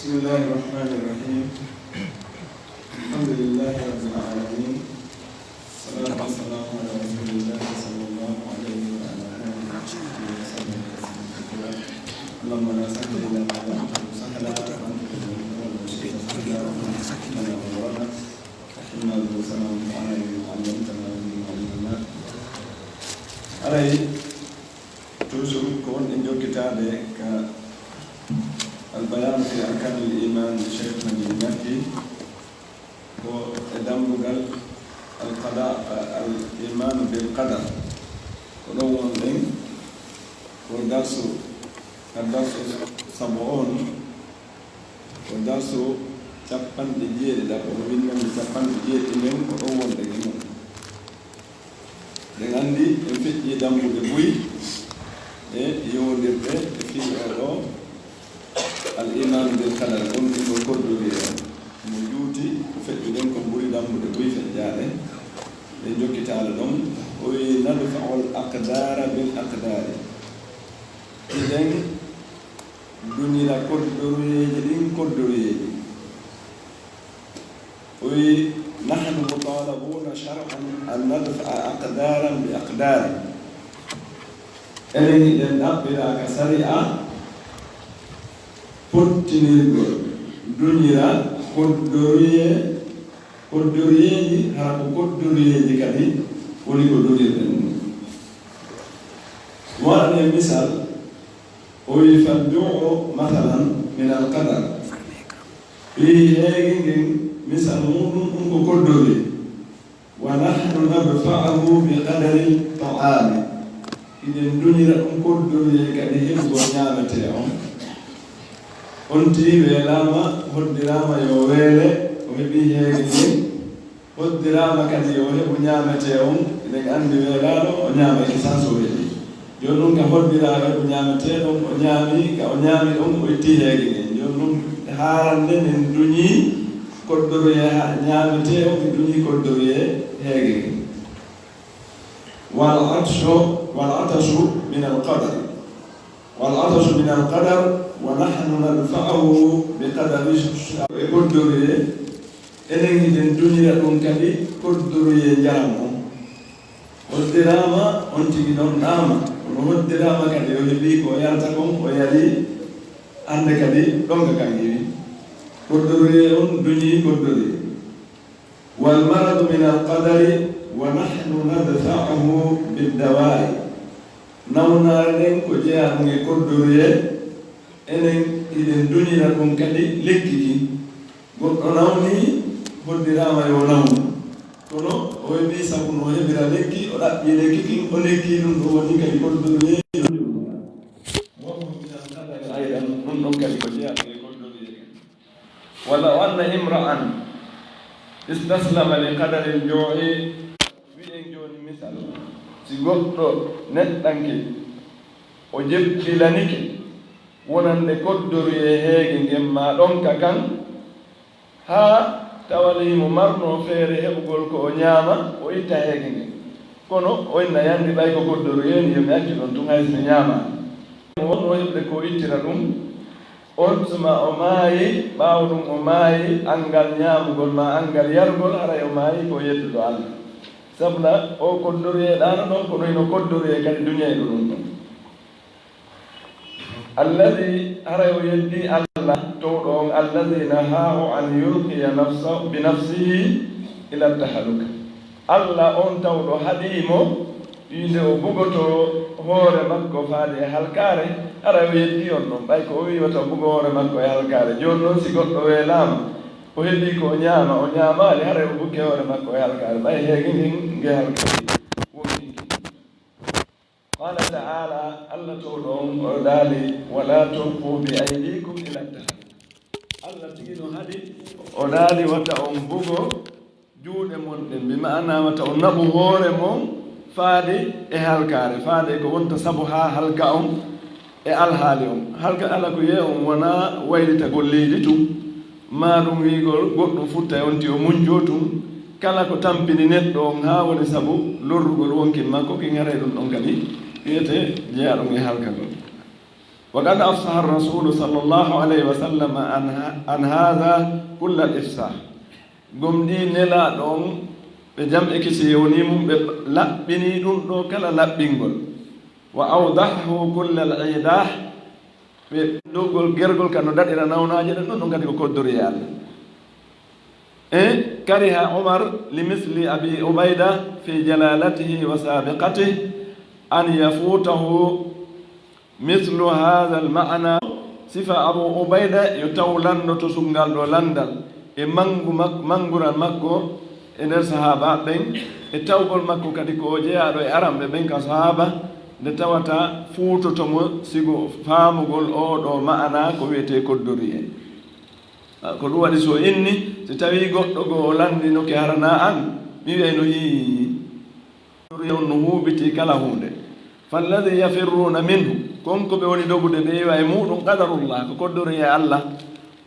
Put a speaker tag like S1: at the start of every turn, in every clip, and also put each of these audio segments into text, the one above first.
S1: بسم الله الرحمن الرحيم. الحمد لله رب العالمين، والصلاة والسلام على رسول الله صلى الله عليه وعلى آله وصحبه وسلم تسليما كثيرا. اللهم لا سهل إلا ما جعلته سهلا وأنت تجعل الشيء سهلا وأنت غفورا. إنا له سلام على علمتنا ومن علمنا. علي toujours ko won en jokkitaade ka البيان في أركان الإيمان لشيخ نبي المكي هو دمبغال القضاء الإيمان بالقدر ولون لين والدرس سبعون والدرس تبان دجيل دا ومن تبان دجيل لين ولون لين dengan di infit yedambu debui yondirde fi ado الإيمان بالقدر كن يقول بيه موجودي وفتوين كم بوري دام بدوي في الجالة يجوا كتاب لهم ويندفع الأقدار بالأقدار إذن دنيا كدوري جدين كدوري ونحن مطالبون شرعا أن ندفع أقدارا بأقدار إذن نقبل كسريعة pottinirgol duñira koddoriyeji haa ko koddoriyeji kadi woni ko dorirɗen waɗane misal o wi faddu'u mathalan min alqadar wi heegi ngin misal muɗum ɗum ko koddori wa nahnu nadfa'ahu bi qadari ta'ami iɗen duñira ɗum koddoriye kadi heɓugo ñaamete on onti weelama hoddirama yo weele o heɓi heege ni hoddirama kadi yo heɓu ñaamete on eɗen anndi weelaɗo o ñaama essence o heɓi joni ɗum ka hoddiraɓe heɓu ñaamete ɗon o ñaami ka o ñaami ɗon o itti heege ni joni ɗum haarande nen duñi koddoroye ñaamete on mi duñi koddoroye heege ni wal atashu min alqadar ونحن ندفعه بقدر كدوري إنني الدنيا دون كذي كدوري جامو والدراما أنتي دون ناما والدراما كذي يهدي وياتكم ويالي عند كذي دون كذي كدوري دنيا كدوري والمرض من القدر ونحن ندفعه بالدواء نونارين كجيا من كدوري enen iɗen duñira ɗum kadi lekki ki goɗɗo nawni hoddirama yo nawnu kono o heɓi sabu no heɓira lekki o ɗaɓɓi lekki kin o lekki ɗum ɗo woni kadi koddoriye aydan ɗum ɗon kadi ko jeyaɗo e koddoriye walla o anna imra'an istaslama li qadari l-ju'i wi'en joni misal si goɗɗo neɗɗanke o jebbilanike wonande koddoriye heege ngem ma ɗon ka kan haa tawalimo marno feere heɓugol ko o ñaama o itta heege nge kono o inna yandi ɓay ko koddoriye ni yomi acci ɗon tun haysno ñaama wonno heɓde ko ittira ɗum on suma o maayi ɓaawo ɗum o maayi angal ñaamugol ma angal yargol haray o maayi ko yettuɗo Allah sabla o koddoriye ɗano ɗon kono ino koddoriye kadi duñayɗo ɗum ɗon الذي أرى يدي الله تورون الذي نهاه أن يلقي بنفسه إلى التهلك الله أن تورو حديمو يدو بوغتو هور مكو فادي هالكاري أرى يدي أنهم بايكو ويوتو بوغو هور مكو هالكاري جونو سيغوتو ويلام ويدي كو نياما لهاري بوغي هور مكو هالكاري باي هيغين هالكاري قال تعالى الله تولون ودالي ولا تلقوا بأيديكم إلى التهلكة الله تيجي هذه ودالي وتأم بوغو جود مندن بمعنى وتأم نبو هور مون فادي هالكاري فادي كون تسبها هالكاهم الحالهم هالكا على كيهم ونا ويل تقول لي جتو ما دم يقول قط فوتا ينتي ومنجوتم كلا كتامبني نتهم ها ونسبو لورغول وانكي ما كوكي غيرون أنكني يته جاء رمي هالكذا وقد أفصح الرسول صلى الله عليه وسلم عن هذا كل الإفصاح قم دي نلا دون بجمع كسيونيم لبني دون دو كلا لبنغل وأوضحه كل العيداح بدوغل غيرغل كانوا دادنا نونا جدا دون غادي كو دوريال كره عمر لمثل أبي عبيدة في جلالته وسابقته أن يفوته مثل هذا المعنى صفة أبو عبيدة يتولن تسنغال ولندل مانغورا مكو إن الصحابة بين التوبل مكو كديكو جاء أرام بين كصحابة نتواتا فوتو تمو سيغو فامغول أو دو معنى كويتي كدوريه ko ɗum waɗi so inni so tawi goɗɗo go landi no ke harana an mi wiya no yii no huɓiti kala hunde falladi yafirruna minhu konko ɓe woni dogude ɓe yiwa e muɗum qadarullah ko koddori e allah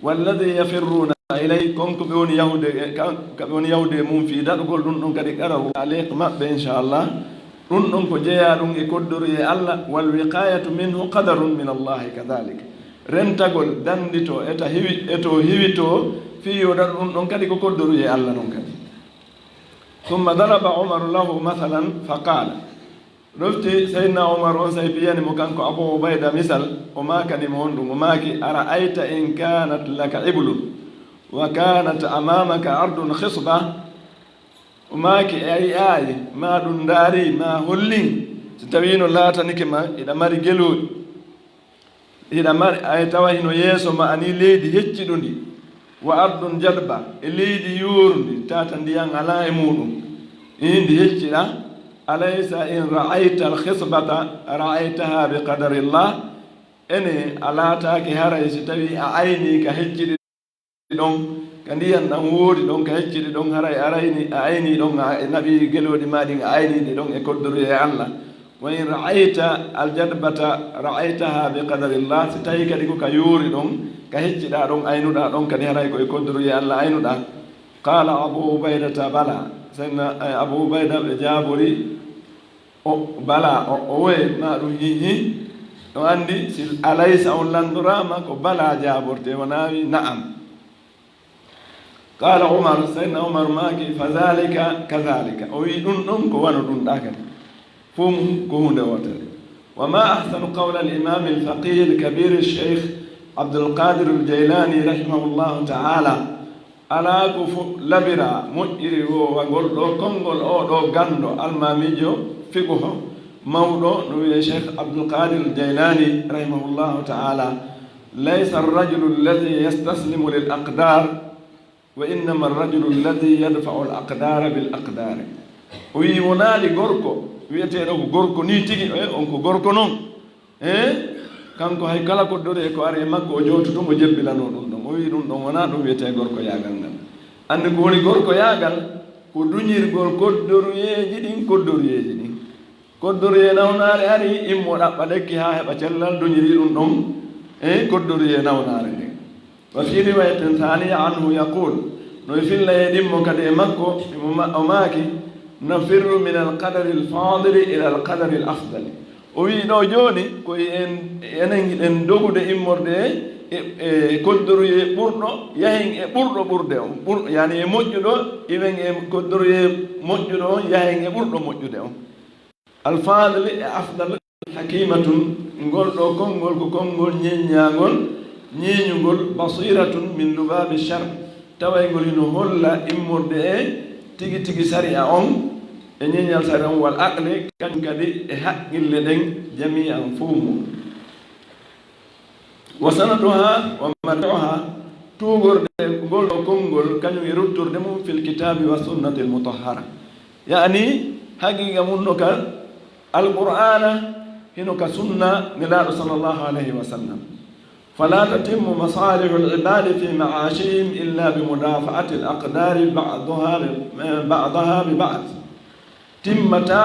S1: walladi yafirruna ilay konko ɓe woni yahude e mum fi daɗugol ɗum ɗon kadi qadarullah aleyk maɓɓe inchallah ɗum ɗon ko jeeya ɗum e koddori e allah wal wiqayatu minhu qadarun min allahi kadalik rentagol dandito eto hiwito fiyoɗa ɗum ɗon kadi ko koddoruye allah noon kadi ثم ضرب عمر له مثلا فقال رفتي سيدنا عمر on say biyanimo kanko Abu Ubayda misal o makanimo on ɗum o maaki ara'ayta in kanat laka iblun wa kanat amamaka ardun khisba o maaki e ayi ma ɗum daari ma hollin so tawino laatanike ma iɗa mari geloɗi hiɗa mari ay tawa hino yeeso ma ani leydi hecciɗo ndi wa ardun jadba e leydi yorundi tata ndiyan ala e muɗum ndi hecciɗa alaysa in ra'ayta alkhisbata ra'aytaha bi qadarillah ene alatake haray so tawi a ayni ka hecciɗi ɗon ka ndiyan ɗan woodi ɗon ka hecciɗi ɗon haray a ayni ɗon a naɓi geloɗi maɗin a ayniɗi ɗon e koddori e allah wa in ra'ayta aljadbata ra'aytaha bi qadarillah so tawi kadi ko ka yoori ɗon ka hecciɗa ɗon aynuɗa ɗon kadi haray koye koddori e allah aynuɗa qala Abu Ubaydata bala senna Abu Ubayda ɓe jaabori o bala o woye ma ɗum hihi ɗo anndi si alaysa on landorama ko bala jaaborte wonawi na'am qala Umar senna Umar maaki fa dhalika kadhalika o wi ɗum ɗon ko wano ɗum ɗa kadi فهم كهون وتر وما أحسن قول الإمام الفقيه الكبير الشيخ عبد القادر الجيلاني رحمه الله تعالى على كف لبرا مجري وقول له كونغول أو دو غاندو الماميجو فيكوه مولو نوي الشيخ عبد القادر الجيلاني رحمه الله تعالى ليس الرجل الذي يستسلم للأقدار وإنما الرجل الذي يدفع الأقدار بالأقدار ويونالي غوركو wiyeteɗo ko gorko ni tigi on ko gorko noon kanko hay kala ko dore ko ari e makko o joototomo jebbilano ɗum ɗon o wi ɗum ɗon wona ɗum wiyete gorko yaagal ngal andi ko woni gorko yaagal ko duñirgol koddoruyeji ɗin koddoruye nawnaare ari immo ɗaɓɓa lekki ha heɓa cellal duñiri ɗum ɗon koddoruye nawnaare ndin wa fi riwayatin thaniya anhu yaqul no filla e ɗimmo kadi e makko o maaki nafirru min alqadari alfadili ila alqadari alafdali o wi ɗo jooni koye enen giɗen dogude immorde e koddoruye ɓurɗo yahen e ɓurɗo ɓurde on yani e moƴƴuɗo iwen e koddoruye moƴƴuɗo on yahen e ɓurɗo moƴƴude on alfadili e afdal hakimatun ngol ɗo konngol ko konngol ñeññagol ñeeñugol basiratun min lubabi char tawaygol hino holla immorde e tigi tigi sariya on e ñeñal sariya on wal aqle kañum kadi e haqqille ɗen jami an fuumu wa sanaduha wa matoha tuugorde ngol ɗo konngol kañum e rutturde mum fil kitabi wa sunnati l mutahara yani haqiqa mum no ka alqur'ana hino ka sunna nelaɗo sallllahu alayhi wa sallam فلا تتم مصالح العباد في معاشهم إلا بمدافعة الأقدار بعضها ببعض تمتا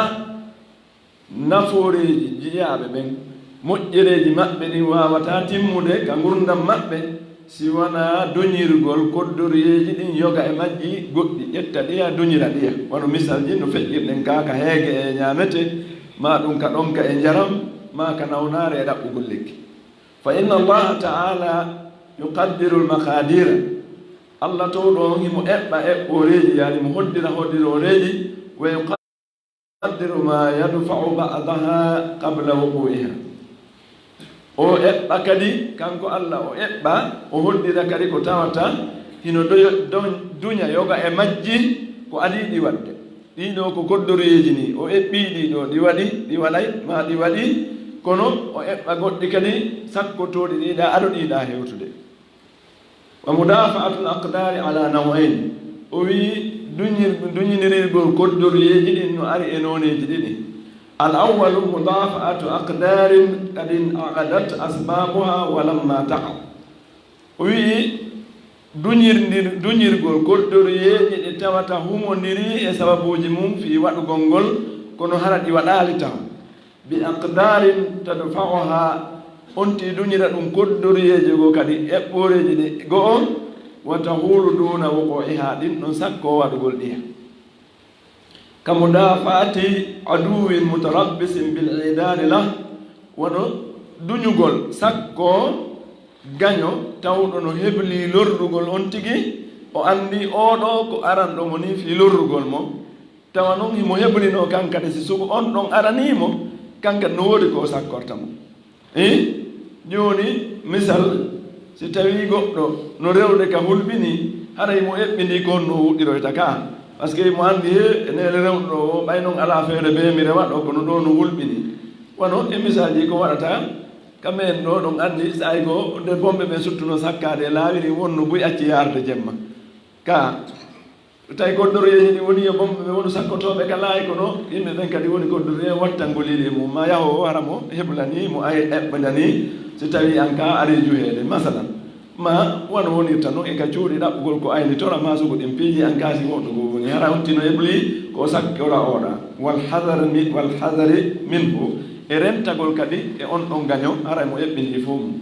S1: نفوري جياب بين مجري مأبني وواتا تمودي كغرندم مأبي سيوانا دونيرغول كودوريجي دين يوغا ماجي غودي يتا ديا دونيرا ديا وانو مثال جي نو فجير دين كاكا هيغي e ñamete ma ɗum ka ɗonka e jaram ma ka nawnare e ɗaɓɓugol lekki fa inna allaha taala yuqaddiru lmakadira allah to ɗon himo eɓɓa eɓɓoreji yani mo hoddira hoddiroreji wa yuqaddiru ma yadfau ba'daha qabla wuqu'iha o eɓɓa kadi kanko allah o eɓɓa o hoddira kadi ko tawata hino duña yoga e majji ko adiɗi wadde ɗiɗo ko koddoroyeji ni o eɓɓi ɗiɗo ɗi waɗi ɗi waɗay ma ɗi waɗi kono o eɓɓa goɗɗi kadi sakkotoɗi ɗiɗa aɗo ɗiɗa hewtude wa mudafa'atul aqdari ala nawain o wi duñinirirgol koddoroyeji ɗin no ari e noneji ɗiɗi al awwalu mudafa'atu aqdarin kadin aqadat asbabuha wa lamma taqa o wi duñirgol koddoroyeji ɗi tawata humodiri e sababuji mum fi waɗugol ngol kono hara ɗi waɗali taw bi aqdarin tadfa'uha onti duñira ɗum koddoroyeji go kadi eɓɓoreji ɗi go'o wa tahulu duna wuqu'iha ɗin ɗon sakko waɗugol ɗiya ka mudafa'ati aduwin mutarabbisin bil idani lah wono duñugol sakko gaño tawɗo no hebli lorrugol on tigi o andi oɗo ko aranɗo mo ni fi lorrugol mo tawa noon himo heblino kankade si sugu on ɗon aranimo kankade no woodi ko sakkorta mo joni misal si tawi goɗɗo no rewde ka hulɓini haray mo eɓɓindi kon no wuɗɗiroyta ka par ce que mo andi he nele rewɗo o ɓay noon ala feere be mi rewa ɗo kono ɗo no hulɓini wono e misal ji ko waɗata kamen ɗo ɗon andi say go nde bomɓe ɓe suttuno sakkade laawiri wonno buy acci yarde jemma ka tawi koddoroyeji ɗi woni e bomɓe ɓe woni sakkotoɓe ka laayi kono yimɓe ɓen kadi woni koddoroye wattangoliɗi mum ma yaho o wara mo heblani mo ay eɓɓanani si tawi an ka ari juheede masalan ma wona wonirta noon e ka cuuɗi ɗaɓɓugol ko ayni tora ma sugo ɗin piiji an kaasi woɗɗugo woni hara hontino hebli ko sakkora oɗa walhadari minhu e rentagol kadi e on ɗon gaño haray mo eɓɓindi fo mum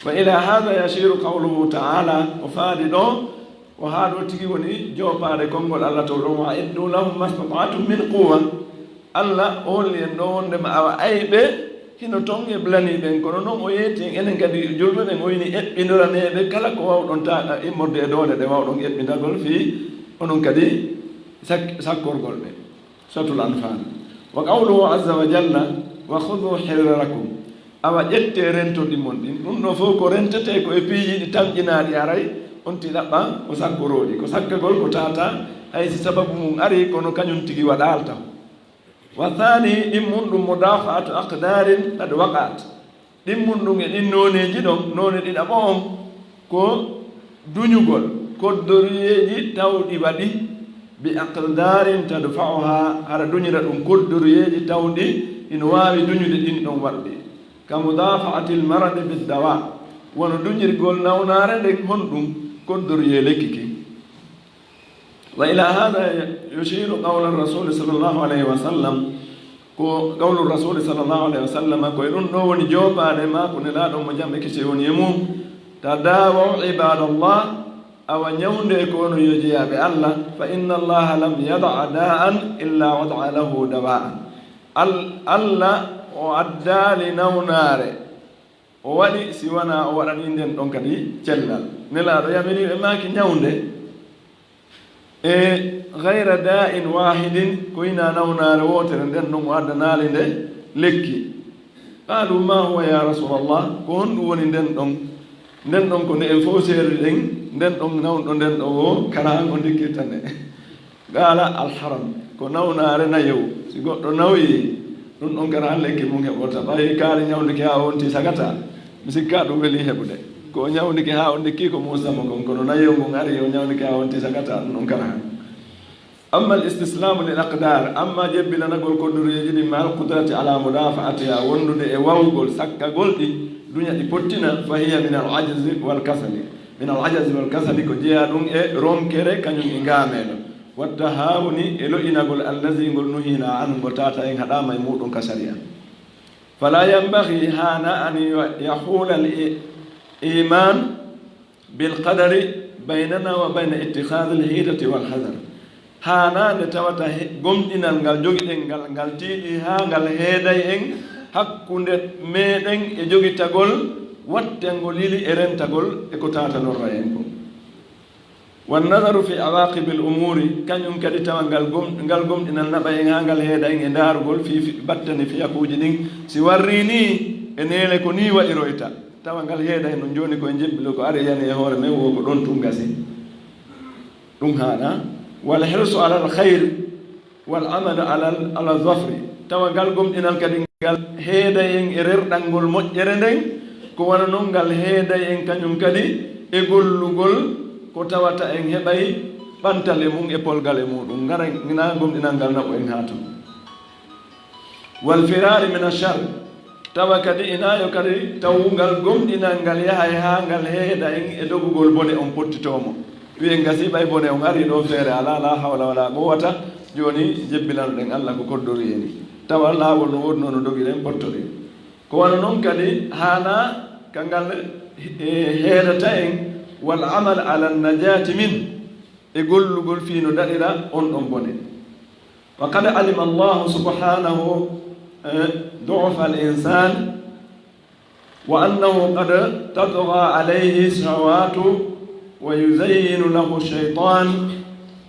S1: wa ila hada yasiru qawluhu taala o faadi ɗo o haa ɗo tigi woni jopaade konngol allah to ɗon wa iddu lahum mastata'tum min quwa allah o holli en ɗo wondema awa ayɓe hino ton eblani ɓen kono noon o yeeti enen kadi julɓe ɓen o yini eɓɓinoraneɓe kala ko wawɗon taɗa immorde e doole ɗe wawɗon eɓɓindagol fii onon kadi sakkorgol ɓe sotul anfal wa qawluhu azza wa jalla wa khudu hirrakum awa ƴette rentoɗimon ɗin ɗum ɗo fof ko rentete ko e piiji ɗi tamƴinaɗi aray on ti ɗaɓɓa o sakkoroɗi ko sakkagol ko tata haysi sababu mum ari kono kañum tigi waɗal taw wa thani ɗimmum ɗum mudafa'atu aqdarin qad waqat ɗimmum ɗum e ɗin noneji ɗon none ɗiɗaɓo on ko duñugol koddoriyeji tawɗi waɗi bi aqdarin tadfa'uha hara duñira ɗum koddoriyeji tawɗi ina waawi duñude ɗin ɗon waɗɗi ka mudafa'atil maradi biddawa wono duñirgol nawnaare nde honɗum koddoriye lekki ki wa ila hada yushiru qawla rasuli sallllahu alayhi wa sallam ko qawlu rasuli sallllahu alayhi wa sallam koye ɗum ɗo woni joɓade ma ko nelaɗo mo jamɓe kise woni e mum tadawaw ibadallah awa ñawnde ko wono yo jeyaɓe allah fa inna allaha lam yada'a da'an illa wada'a lahu dawa'an allah o addaali nawnaare o waɗi si wona o waɗani nden ɗon kadi cellal nelaɗo yamini ɓe maaki ñawnde e gayra da'in wahidin ko ina nawnaare wootere nden ɗon o addanaali nde lekki qaalu ma huwa ya rasulallah ko honɗum woni nden ɗon ko nde en fof seeri ɗen nden ɗon nawnɗo nden ɗo o kara ko ndikkirta nde qaala alharam ko nawnaare nayow si goɗɗo nawi ɗum ɗon kara lekki mum heɓota ɓayi kaari ñawdiki ha wonti sagata mi sikka ɗum weli heɓude ko ñawdiki ha o ndikki ko musamo kon kono nayow ngon ari o ñawdiki ha wonti sagata ɗum ɗon kara amma al istislamu lil aqdar amma jebbilanagol koddoriyeji ɗi ma al qudrati ala mudafa'atiha wondude e wawgol sakkagol ɗi duña ɗi pottina fa hiya min al ajzi wal kasali ko jeeya ɗum e ronkere kañum e ngaameɗo watta hawni e loƴinagol allazi ngol nuhina anu ngol tata en haɗama e muɗum ka saria fala yambagi hana an yahula al iman bil qadari baynana wa bayna ittikhadi al hidati wal hadar hanade tawata gomɗinal ngal jogiɗen ngal tiiɗi ha ngal heeday en hakkunde meɗen e jogitagol wattengol lili e rentagol e ko tatanorra en ko wannadaru fi awaqib l umuri kañum kadi tawa ngal gomɗinal naɓa en ha ngal heeɗa en e darugol fi battane fiyakuji ɗin si warri ni e neele ko ni waɗiroyta tawa ngal heeɗa en no joni koye jebbilo ko ara yani e hoore men wo ko ɗon tum gasi ɗum haɗa wal hirsu ala al khayr wal amalu ala zafri tawa ngal gomɗinal kadi ngal heeɗa en e rerɗangol moƴƴere nden ko wona noon ngal heeɗa en kañum kadi e gollugol ko tawata en heɓay ɓantale mum e polgal e muɗum ngara na gomɗinal ngal naɓo en haatu wal firari min achar tawa kadi inayo kadi tawungal gomɗinal ngal yaha e ha ngal heeɗa en e dogugol bone on pottitomo wiye gasi ɓay bone on ari ɗo feere ala la hawla wala quwata joni jebbilanoɗen allah ko koddori heni tawa laawol no wodno no dogiɗen pottoɗe ko wona noon kadi hana kangal heeɗata en wal amal ala najati min e gollugol fiino daɗira on ɗon bone wa qad alima allahu subhanahu dufa al insan wa annahu qad tatga alayhi shahawatu wa yuzayyinu lahu shaytan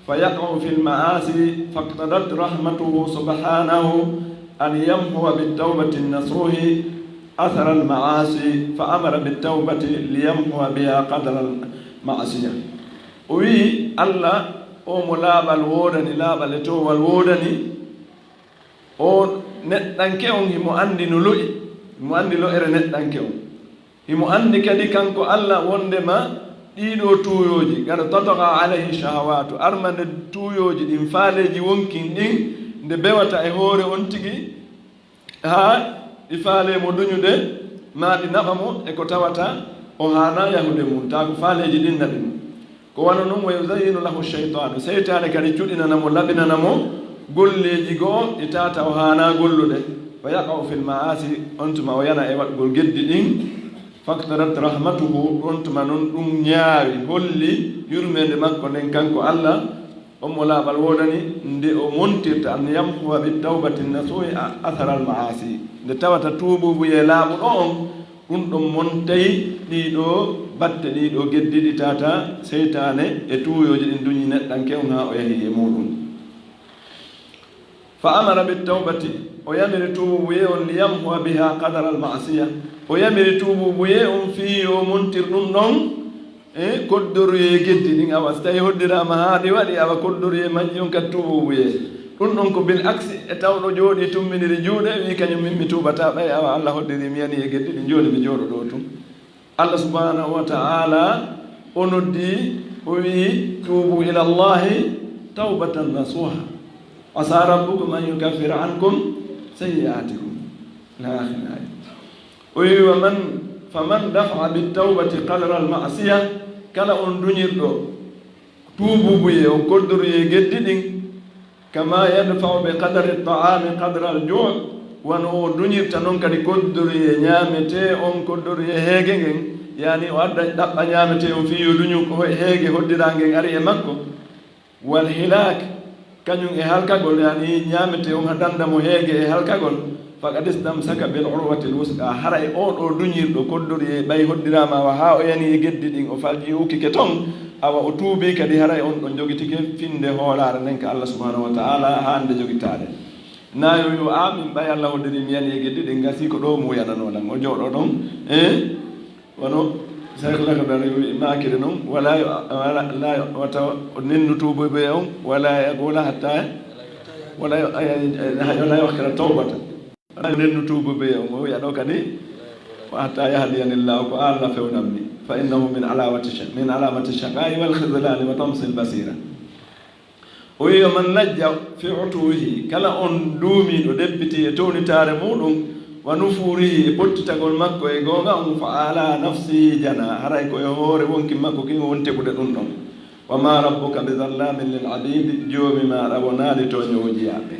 S1: فيقع في المعاصي فاقتضت رحمته سبحانه أن يمحو بالتوبة النصوح أثر المعاصي فأمر بالتوبة ليمحو بها قدر المعصية وي الله أو ملاب الودني لاب لتو الودني أو نتنكيون هم عندي نلوي هم عندي لو إر نتنكيون هم عندي كذي كانكو الله وندما ɗiɗo tuuyoji gara tatoka alayhi shahawatu armande tuuyoji ɗin faaleji wonkin ɗin nde bewata e hoore on tigi ha ɗi faale mo duñude ma ɗi naɓa mo e ko tawata o hana yahude mum ta ko faaleji ɗin naɓi mum ko wana noon wa yuzayyinu lahu cheytanu seytane kadi cuɗinanamo laɓinanamo golleji goo ɗi tata o hana gollude fa yaqau fil maasi on tuma o yana e waɗgol geddi ɗin faktarat rahmatuhu ɗon tuma noon ɗum ñaawi holli yurmede makko nden kanko allah omo laaɓal wodani nde o montirta an yamhuwa bi tawbati nasuhi athara al maasi nde tawata tuububuye laaɓuɗo on ɗum ɗon montay ɗiɗo batte ɗiɗo geddiɗi tata seytane e tuuyoji ɗin duñi neɗɗan kewn ha o yahi e muɗum fa amara bi tawbati o yamiri tuububuye on liyamhuwa biha qadara al maasiya o yamiri tuububuye on fii o montir ɗum ɗon e koddoruye geddi ɗin awa so tawi hoddirama ha ɗi waɗi awa koddoruye majji on kadi tuububuye ɗum ɗon ko bil axe e tawɗo jooɗi tumminiri juuɗe wi kañum min mi tuubata ɓay awa allah hoddiri mi yani e geddi ɗi jooɗi mi jooɗo ɗo tum allah subhanahu wa taala o noddi o wi tuubu ila llahi tawbatan nasuha asa rabbukum an yukaffira ankum sayyi'atikum la ilaha o wi faman dafa bitawbati qadra al masiya kala on duñirɗo tuububuye o koddoruye geddi ɗin kama yadfau be qadari taami qadra al juu wano o duñirta noon kadi koddoruye ñaamete on koddoruye heege ngen yani o adda ɗaɓɓa ñaamete on fiyo duñu ko heege hoddirangen ari e makko wal hilak kañum e halkagol yani ñaamete on ha dandamo heege e halkagol faqad istamsaka bil urwati al wusqa hara e o ɗo duñirɗo koddori e ɓay hoddirama awa ha o yani e geddi ɗin o falji ukkike toon awa o tuubi kadi hara e on ɗon jogitike finde hoolare nden ko allah subhanahu wa taala hande jogitade nayo yo min ɓay allah hoddiri mi yani e geddi ɗin gasi ko ɗo mo yananoɗan o jooɗo ɗon e wono sahlakadara makire noon wala wata nennu tuuboɓe on wala hatta wala yokkira tawbata nennu tuuboɓe on o wiya ɗo kadi hatta yahdiyanillahu ko allah fewnamni fa innahu min alamati shaqai wal khidlani wa tamsil basira o wiyo man najja fi utuhi kala on duumiɗo ɗebbiti e townitare muɗum wa nufurihi e pottitagol makko e gonga on fa ala nafsihi jana haray koye hoore wonki makko kin won tegude ɗum ɗon wa ma rabbuka bi dhallamin lil abidi joomi maɗa wonaali to ñowojiyaɓe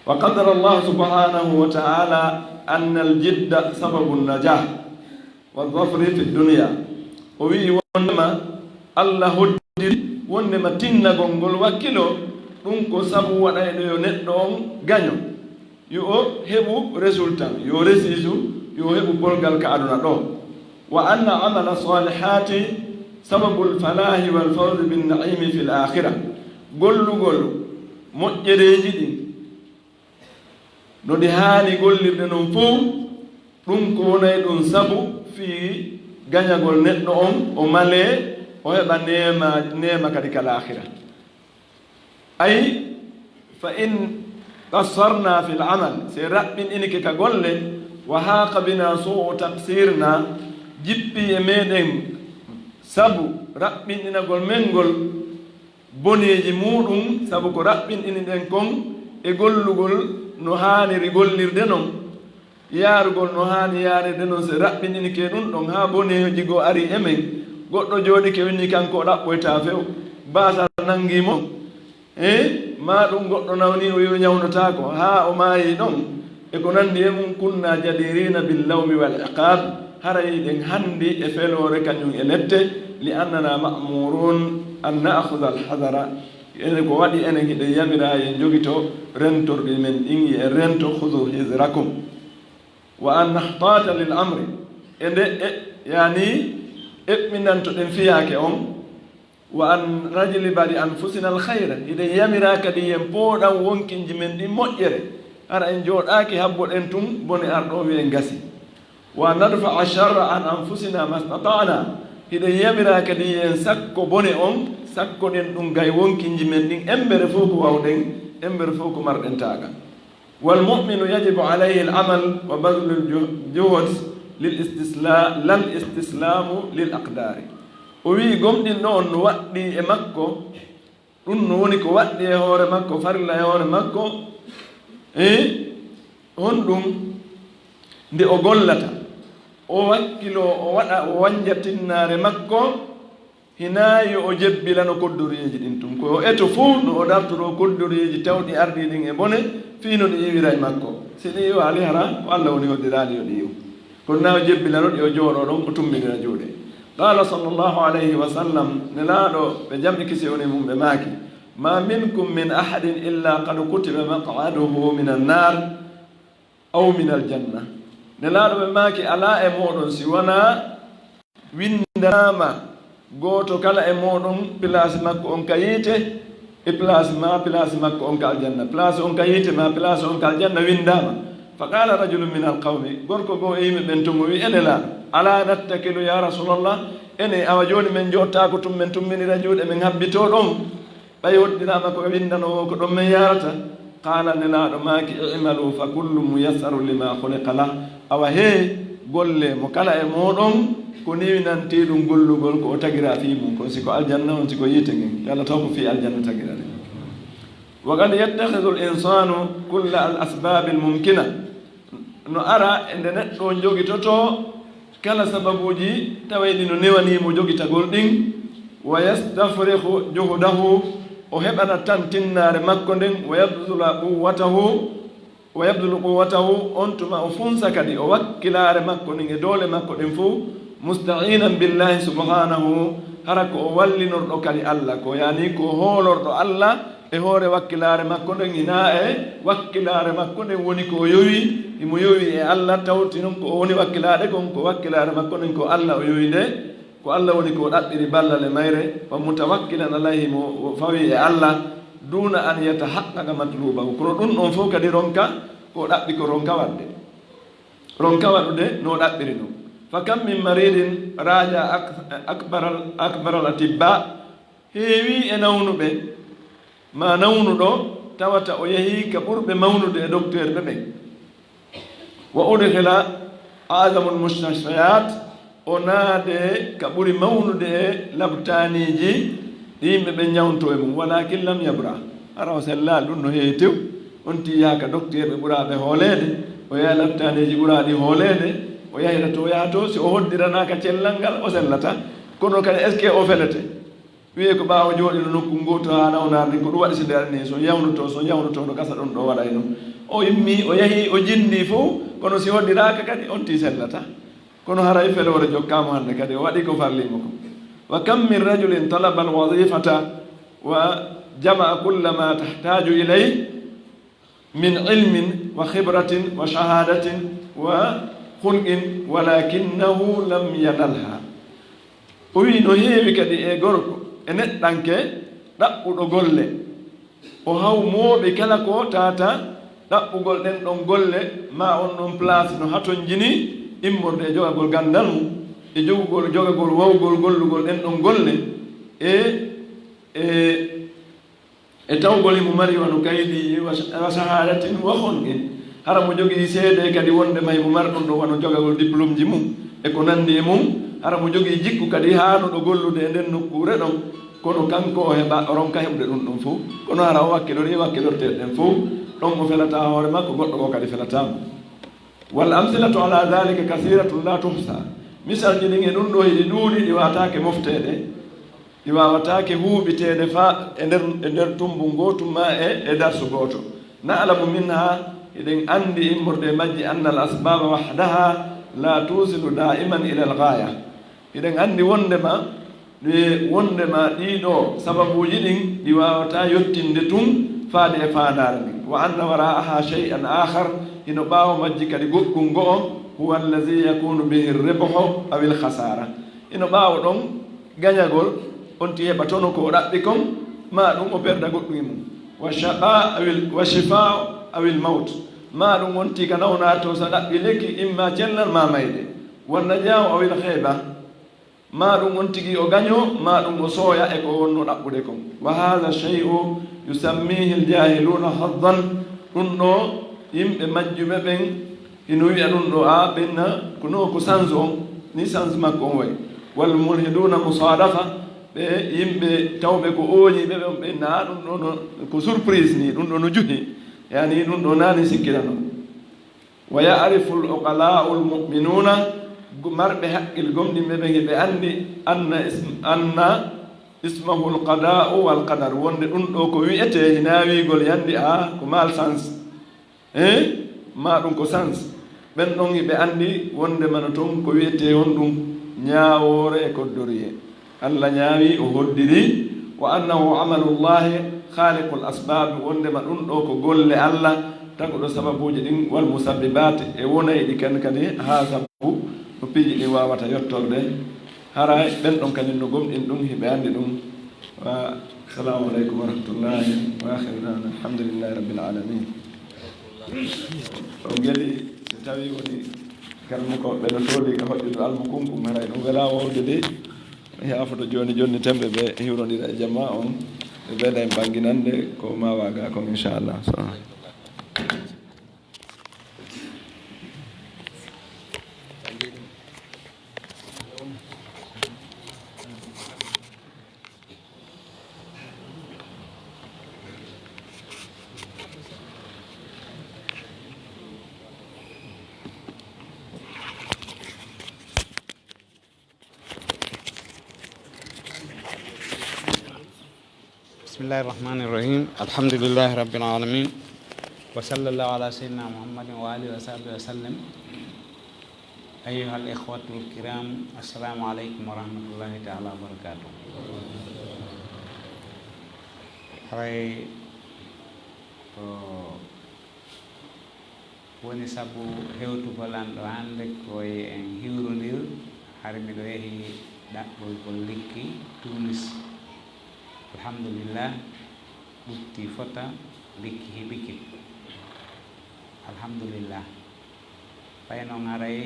S1: wa qadara allah subhanahu wa taala anna al jidda sababu najah wa dhafri fi dunia o wi wondema allah hoddiri wondema tinnagol ngol wakkilo ɗum ko sabu waɗayɗo yo neɗɗo on gaño yo heɓu résultat yo résisu yo heɓu bolgal ka aduna ɗo وأن عمل الصالحات سبب الفلاح والفوز بالنعيم في الآخرة قل مؤجريجي دي no ɗi haani gollirde noon fof ɗum ko wonay ɗum sabu fii gañagol neɗɗo on o malee o heɓa nema kadi kala akhira ay fa in qassarna fi l amal si raɓɓinɗinike ka golle wa haqa bina suu taqsirna jippi e meɗen sabu raɓɓinɗinagol men ngol boneji muɗum sabu ko raɓɓinɗiniɗen kon e gollugol no haaniri gollirde noon yaarugol no haani yaarirde noon so raɓɓinɗinike ɗum ɗon haa boneji goo ari e men goɗɗo jooɗike winni kanko o ɗaɓɓoyta few baasal nanngimo ma ɗum goɗɗo nawni o yo ñawnotako haa o maayi ɗon e ko nanndi e mum kunna jadirina billawmi wal iqab harayiɗen hanndi e feloore kañum e lette li annana mamurun an naahuda alhadara ene ko waɗi enen hiɗen yamira en jogito rentorɗi men ɗin e rento hudu hisrakum wa an nahtata lil amri e nde yani eɓɓinantoɗen fiyaake on wa an rajliba li anfusina alhayra hiɗen yamira kadi yen pooɗan wonkinji men ɗin moƴƴere hara en jooɗaaki habboɗen tun bone arɗo wiyen gasi wa nadfa charra an anfusina ma statana hiɗen yamira kadi yen sakko bone on sakkoɗen ɗum gay wonkinji men ɗin embere fof ko wawɗen embere fof ko marɗen taaga walmuminu yajibu alayhi l amal wa badlu ljuhud lal istislamu lil aqdari o wi gomɗin ɗon no waɗɗi e makko ɗum no woni ko waɗɗi e hoore makko farilla e hoore makko hon ɗum nde o gollata o wakkilo o waɗa o wanja tinnaare makko hinaayi o jebbilano koddoreeji ɗin tum ko o eto fof no o dartoro koddoreeji tawɗi ardi ɗin e bone fiino ɗi iwira e makko si ɗi iwa ali hara o allah woni hoddiraali o ɗi iw kono na o jebbilano ɗi o jooɗo ɗon o tumminira juuɗe qala sallllahu alayhi wa sallam nelaaɗo ɓe jamɗi kisi woni mum ɓe maaki ma minkum min ahadin illa qad kutiba maqaduhu min annar aw min aljanna nelaaɗo ɓe maaki ala e moɗon si wona windama gooto kala e moɗon place makko on ka yiite e place makko on ka aljanna place on ka yiite ma place on ka aljanna windama fa qala rajulum min alqawmi gorko goo e yimɓe ɓen tomo wi ene la ala nattakilu ya rasulallah ene awa joni men jottako tum men tumminira juuɗe men habbito ɗon ɓay woɗɗirama ko windanowo ko ɗon men yarata qala nelaɗo maaki imalu fa kullu muyassaru lima huliqa lah awa he golle mo kala e moɗon ko niwinanti ɗum gollugol ko o tagira fi mum ko siko aljanna on siko yiite ngen yalla taw ko fi aljanna tagirade wa qad yattakhidhu l insanu kulla al asbabi l mumkina no ara e nde neɗɗo jogitoto kala sababuji tawayɗi no newanimo jogitagol ɗin wa yastafrihu juhudahu o heɓana tan tinnaare makko nden wa yabdulu quwatahu on tuma o funsa kadi o wakkilare makko ɗin e doole makko ɗin fof musta'inan billahi subhanahu hara ko o wallinorɗo kadi allah ko yani ko hoolorɗo allah e hoore wakkilare makko nden hina e wakkilare makko nden woni ko yowi imo yowi e allah tawti noon ko o woni wakkilade kon ko wakkilare makko nden ko allah o yowi nde ko allah woni ko ɗaɓɓiri ballal e mayre fa mutawakkilan alayhi mo fawi e allah duna an yatahaqqaqa matlubahu kono ɗum ɗon fof kadi ronka ko ɗaɓɓi ko ronka waɗude no ɗaɓɓiri ɗum fa kam min maridin raja akbar al atibba heewi e nawnuɓe ma nawnuɗo tawata o yehi ka ɓurɓe mawnude e docteur ɓe ɓen wa udhila azamu lmustashfayat o naade ka ɓuri mawnude e labtaniji yimɓe ɓe ñawnto e mum walakin lam yabra ara o sellal ɗum no heewi tew on tiya ka docteur ɓe ɓuraɓe hooleede o yaha labtaniji ɓuraɗi hooleede o yahira to yaha to si o hoddiranaka cellal ngal o sellata kono kadi est ce que o felete wiye ko ɓaawo jooɗino nokku ngoto ha nawnarde ko ɗum waɗi so nderni so yawnoto no gasa ɗon ɗo waɗayno o yimmi o yahi o jinndi fof kono si hoddiraka kadi on ti sellata kono haray feloore jokkamo hannde kadi o waɗi ko farlimo ko wa kam min rajulin talaba alwadifata wa jamaa kulla ma tahtaju ilay min ilmin wa khibratin wa shahadatin wa hulqin walakinnahu lam yanalha. O wi no heewi kadi e gorko e neɗɗanke ɗaɓɓuɗo golle o hawmoɓe kala ko tata ɗaɓɓugol ɗen ɗon golle ma on ɗon place no haton jini immorde e jogagol gandal mum e jogagol wawgol gollugol ɗen ɗon golle e tawgol imo mari wano kaydi wa sahadatin wa honqin hara mo jogii seede kadi wonde may mo mar ɗum ɗo wano jogagol diplôme ji mum e ko nandi e mum hara mo jogii jikku kadi haanuɗo gollude e nden nokkure ɗon kono kanko o heɓa ronka heɓde ɗum ɗum fof kono hara o wakkilori wakkilorteɗe ɗen fof ɗon mo felata hoore makko goɗɗo ko kadi felatamo wal amsilatu ala dhalika kasiratun la tuhsa misal ji ɗin e ɗum ɗo hiɗi ɗuuɗi ɗi watake mofteɗe ɗi wawatake huuɓiteede fa e nder tumbu ngotum ma e darsu goto na'lamu minha eɗen andi immorde majji anna al asbaba wahdaha la tusilu da'iman ila al ghaya eɗen andi wondema ɗiɗo sababuji ɗin ɗi wawata yettinde tun faade e fandare ndin wa anna wara'aha shay'an akhar ino ɓaawo majji kadi goɗɗum go'o huwa allazi yakunu bihi rebho aw il khasara ino ɓaawo ɗon gañagol on ti heɓa tono ko ɗaɓɓi kon ma ɗum o perda goɗɗum e mum wa shaqa wa shifa awil maut ma ɗum wonti ka nawna to so ɗaɓɓi lekki imma cellal ma mayde wonna jaaw awil heeɓa ma ɗum won tigi o gaño ma ɗum o sooya e ko wonno ɗaɓɓude kon wa hada cheyu yusammihi ljahiluna haddan ɗum ɗo yimɓe majjuɓe ɓen ino wiya ɗum ɗo a ɓenna kono ko change on ni change makko on way wal mulhiduna musadafa ɓe yimɓe tawɓe ko ooñiɓe ɓe ɓenna a ɗum ɗo no ko surprise ni ɗum ɗo no juhi yani ɗum ɗo nani sikkirano wa ya'rifu l uqala'u lmuminuna marɓe haqqil gomɗinɓe ɓe ɓe andi anna ismahu lqada'u walqadar wonde ɗum ɗo ko wiyete hinawigol yandi a ko mal sens ma ɗum ko sens ɓen ɗon ɓe andi wonde mana toon ko wiyete on ɗum ñaawore e koddoriye allah ñaawi o hoddiri wa annahu amalullahi khaliqul asbab wondema ɗum ɗo ko golle allah taguɗo sababuji ɗin wal musabbibat e wonay ɗi ken kadi ha sababu no piiji ɗi wawata yettorde hara ɓen ɗon kañum no gomɗin ɗum hiɓe andi ɗum wa assalamu aleykum wa rahmatullahi wa akhirana alhamdulillahi rabbil alamin on geli so tawi woni kalmu ko ɓeɗo tooli ka hoɗɗiɗo almu kunkum haray ɗum wela wowde de yafoto joni jonni temɓe ɓe hiwrodira e jamma on ɓe ɓeeɗa en ɓanginande ko ma waga kon inchallah
S2: بسم الله الرحمن الرحيم الحمد لله رب العالمين وصلى الله على سيدنا محمد وآله وصحبه وسلم أيها الإخوة الكرام السلام عليكم ورحمة الله تعالى وبركاته hay woni sabu hewtugol an ɗo hannde koye en hiwrondir har miɗo yehi ɗaɓɓoygol likki Tunis alhamdulillah ɓutti fota likki heɓiki alhamdulillah ɓayno ngaray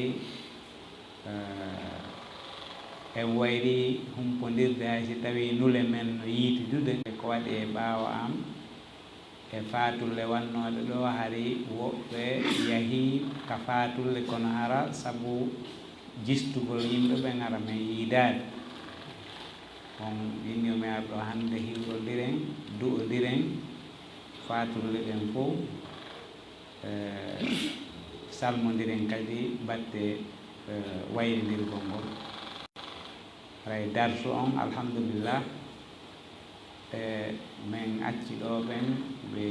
S2: e wayri humpodirde hay si tawi nule men no yiitidude ko waɗi e ɓaawo am e faatulle wannoɗe ɗo hari woɓɓe yahi ka faatulle kono hara sabu jistugol yimɓe ɓe ngara men yiidade on yinnomi arɗo hannde hiwrodiren du'odiren faatulle ɗen fof salmodiren kadi batte wayrindirgol ngol ray darsu on alhamdulillah min acci ɗo ɓen ɓe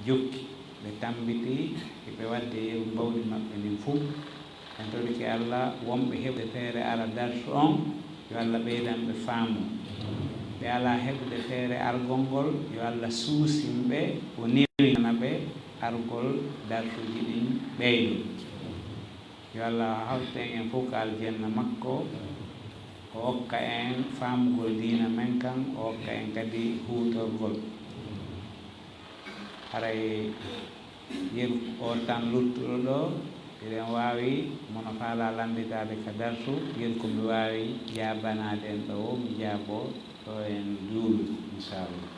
S2: jokki ɓe tambiti ɓe wadde yeru mbawdi maɓɓe ndin fof en tawɗike Allah wonɓe heɓde feere ara darsu on yo Allah ɓeydanɓe faamu ɓe ala heɓde feere argol ngol yo Allah suusimɓe o newinana ɓe argol darsuji ɗin ɓeydo yo Allah hawten en fof ko aljanna makko o hokka en famugol dina men kan o hokka en kadi huutorgol haray yeru o tan luttuɗo ɗo eɗen wawi mono faala landitade ka darsu yeru komi wawi jabanade en ɗo mi jaabo ɗo en juulu inchallah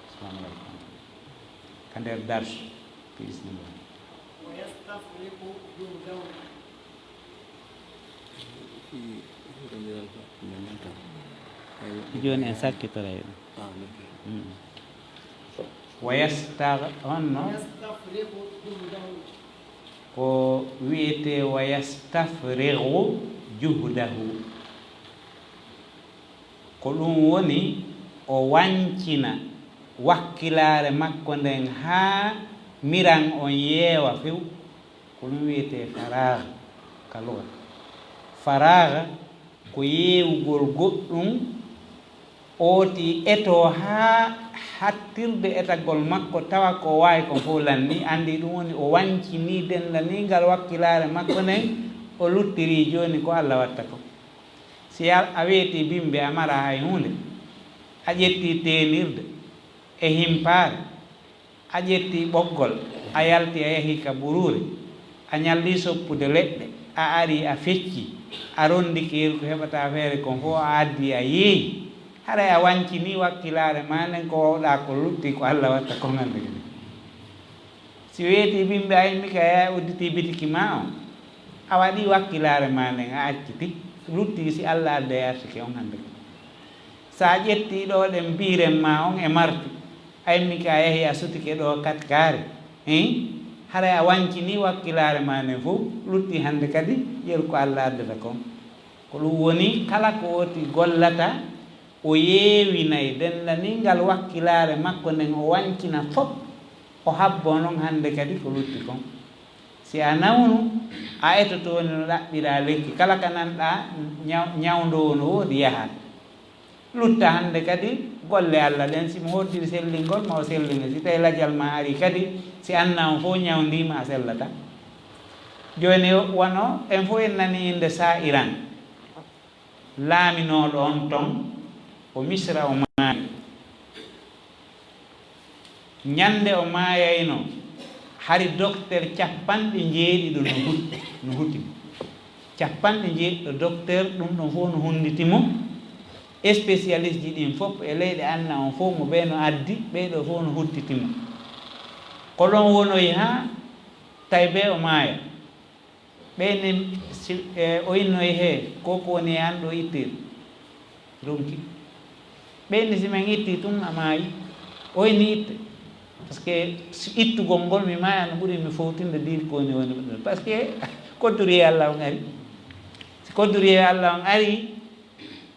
S2: assalamu aleykum ka nder darsu bismillah joni en sakkitora honno ko wiyete wa yastafrigu juhdahu ko ɗum woni o wancina wakkilare makko nden ha miran on yeewa few ko ɗum wiyete faraga ka luga faraga ko yeewugol goɗɗum ooti eto ha hattirde etagol makko tawa ko wawi ko fof lanni andi ɗum woni o wancini dendaningal wakkilare makko nden o luttiri joni ko Allah watta ko si a weeti bimbe a mara hay hunde a ƴetti tenirde e himpare a ƴetti ɓoggol a yalti a yahi ka ɓurure a ñalli soppude leɗɗe a ari a fecci a rondi keeri ko heɓata feere kon fof a addi a yeeyi haɗay a wancini wakkilare ma nden ko wawɗa ko lutti ko Allah watta ko ngande kadi si weeti bimɓe a yimmi ka ya udditi bitiki ma o a waɗi wakkilare ma nden a acciti lutti si Allah adda yartike on hande kadi sa ƴetti ɗo ɗen mbiren ma on e martu a yimmi ka yahi a sutike ɗo katkare haɗay a wancini wakkilare ma nden fof lutti hande kadi yeru ko Allah addata kon ko ɗum woni kala ko woti gollata o yeewinayi dendaningal wakkilare makko nden o wancina fof o habbo noon hande kadi ko lutti kon si a nawnu a etotoni no ɗaɓɓira lekki kala ka nanɗa ñawdowo no woodi yahat lutta hande kadi golle Allah ɗen simo hoddiri sellingol ma o sellinga si tawi ladial ma ari kadi si annama fof ñawdima a sellata joni wono en fof en nani inde sa iran laaminoɗo on ton o misra o maayi ñande o maayayno hari docteur capanɗe jeeɗiɗo no hutti capanɗe jeeɗiɗo docteur ɗum ɗon fof no hunditimo spécialiste ji ɗin fof e leyɗe anna on fof mo ɓe no addi ɓeyɗo fof no huttitimo ko ɗon wonoyi ha tawi ɓe o maaya ɓeyni o innoyi he koko woni e an ɗo ittir ronki ɓeyni si men itti tun a maayi oyni itte par ce que ittugol ngol mi maaya no ɓuri mi fowtinde dir koni woni ɗon par ce que kodduri Allah on ari si kodduri Allah on ari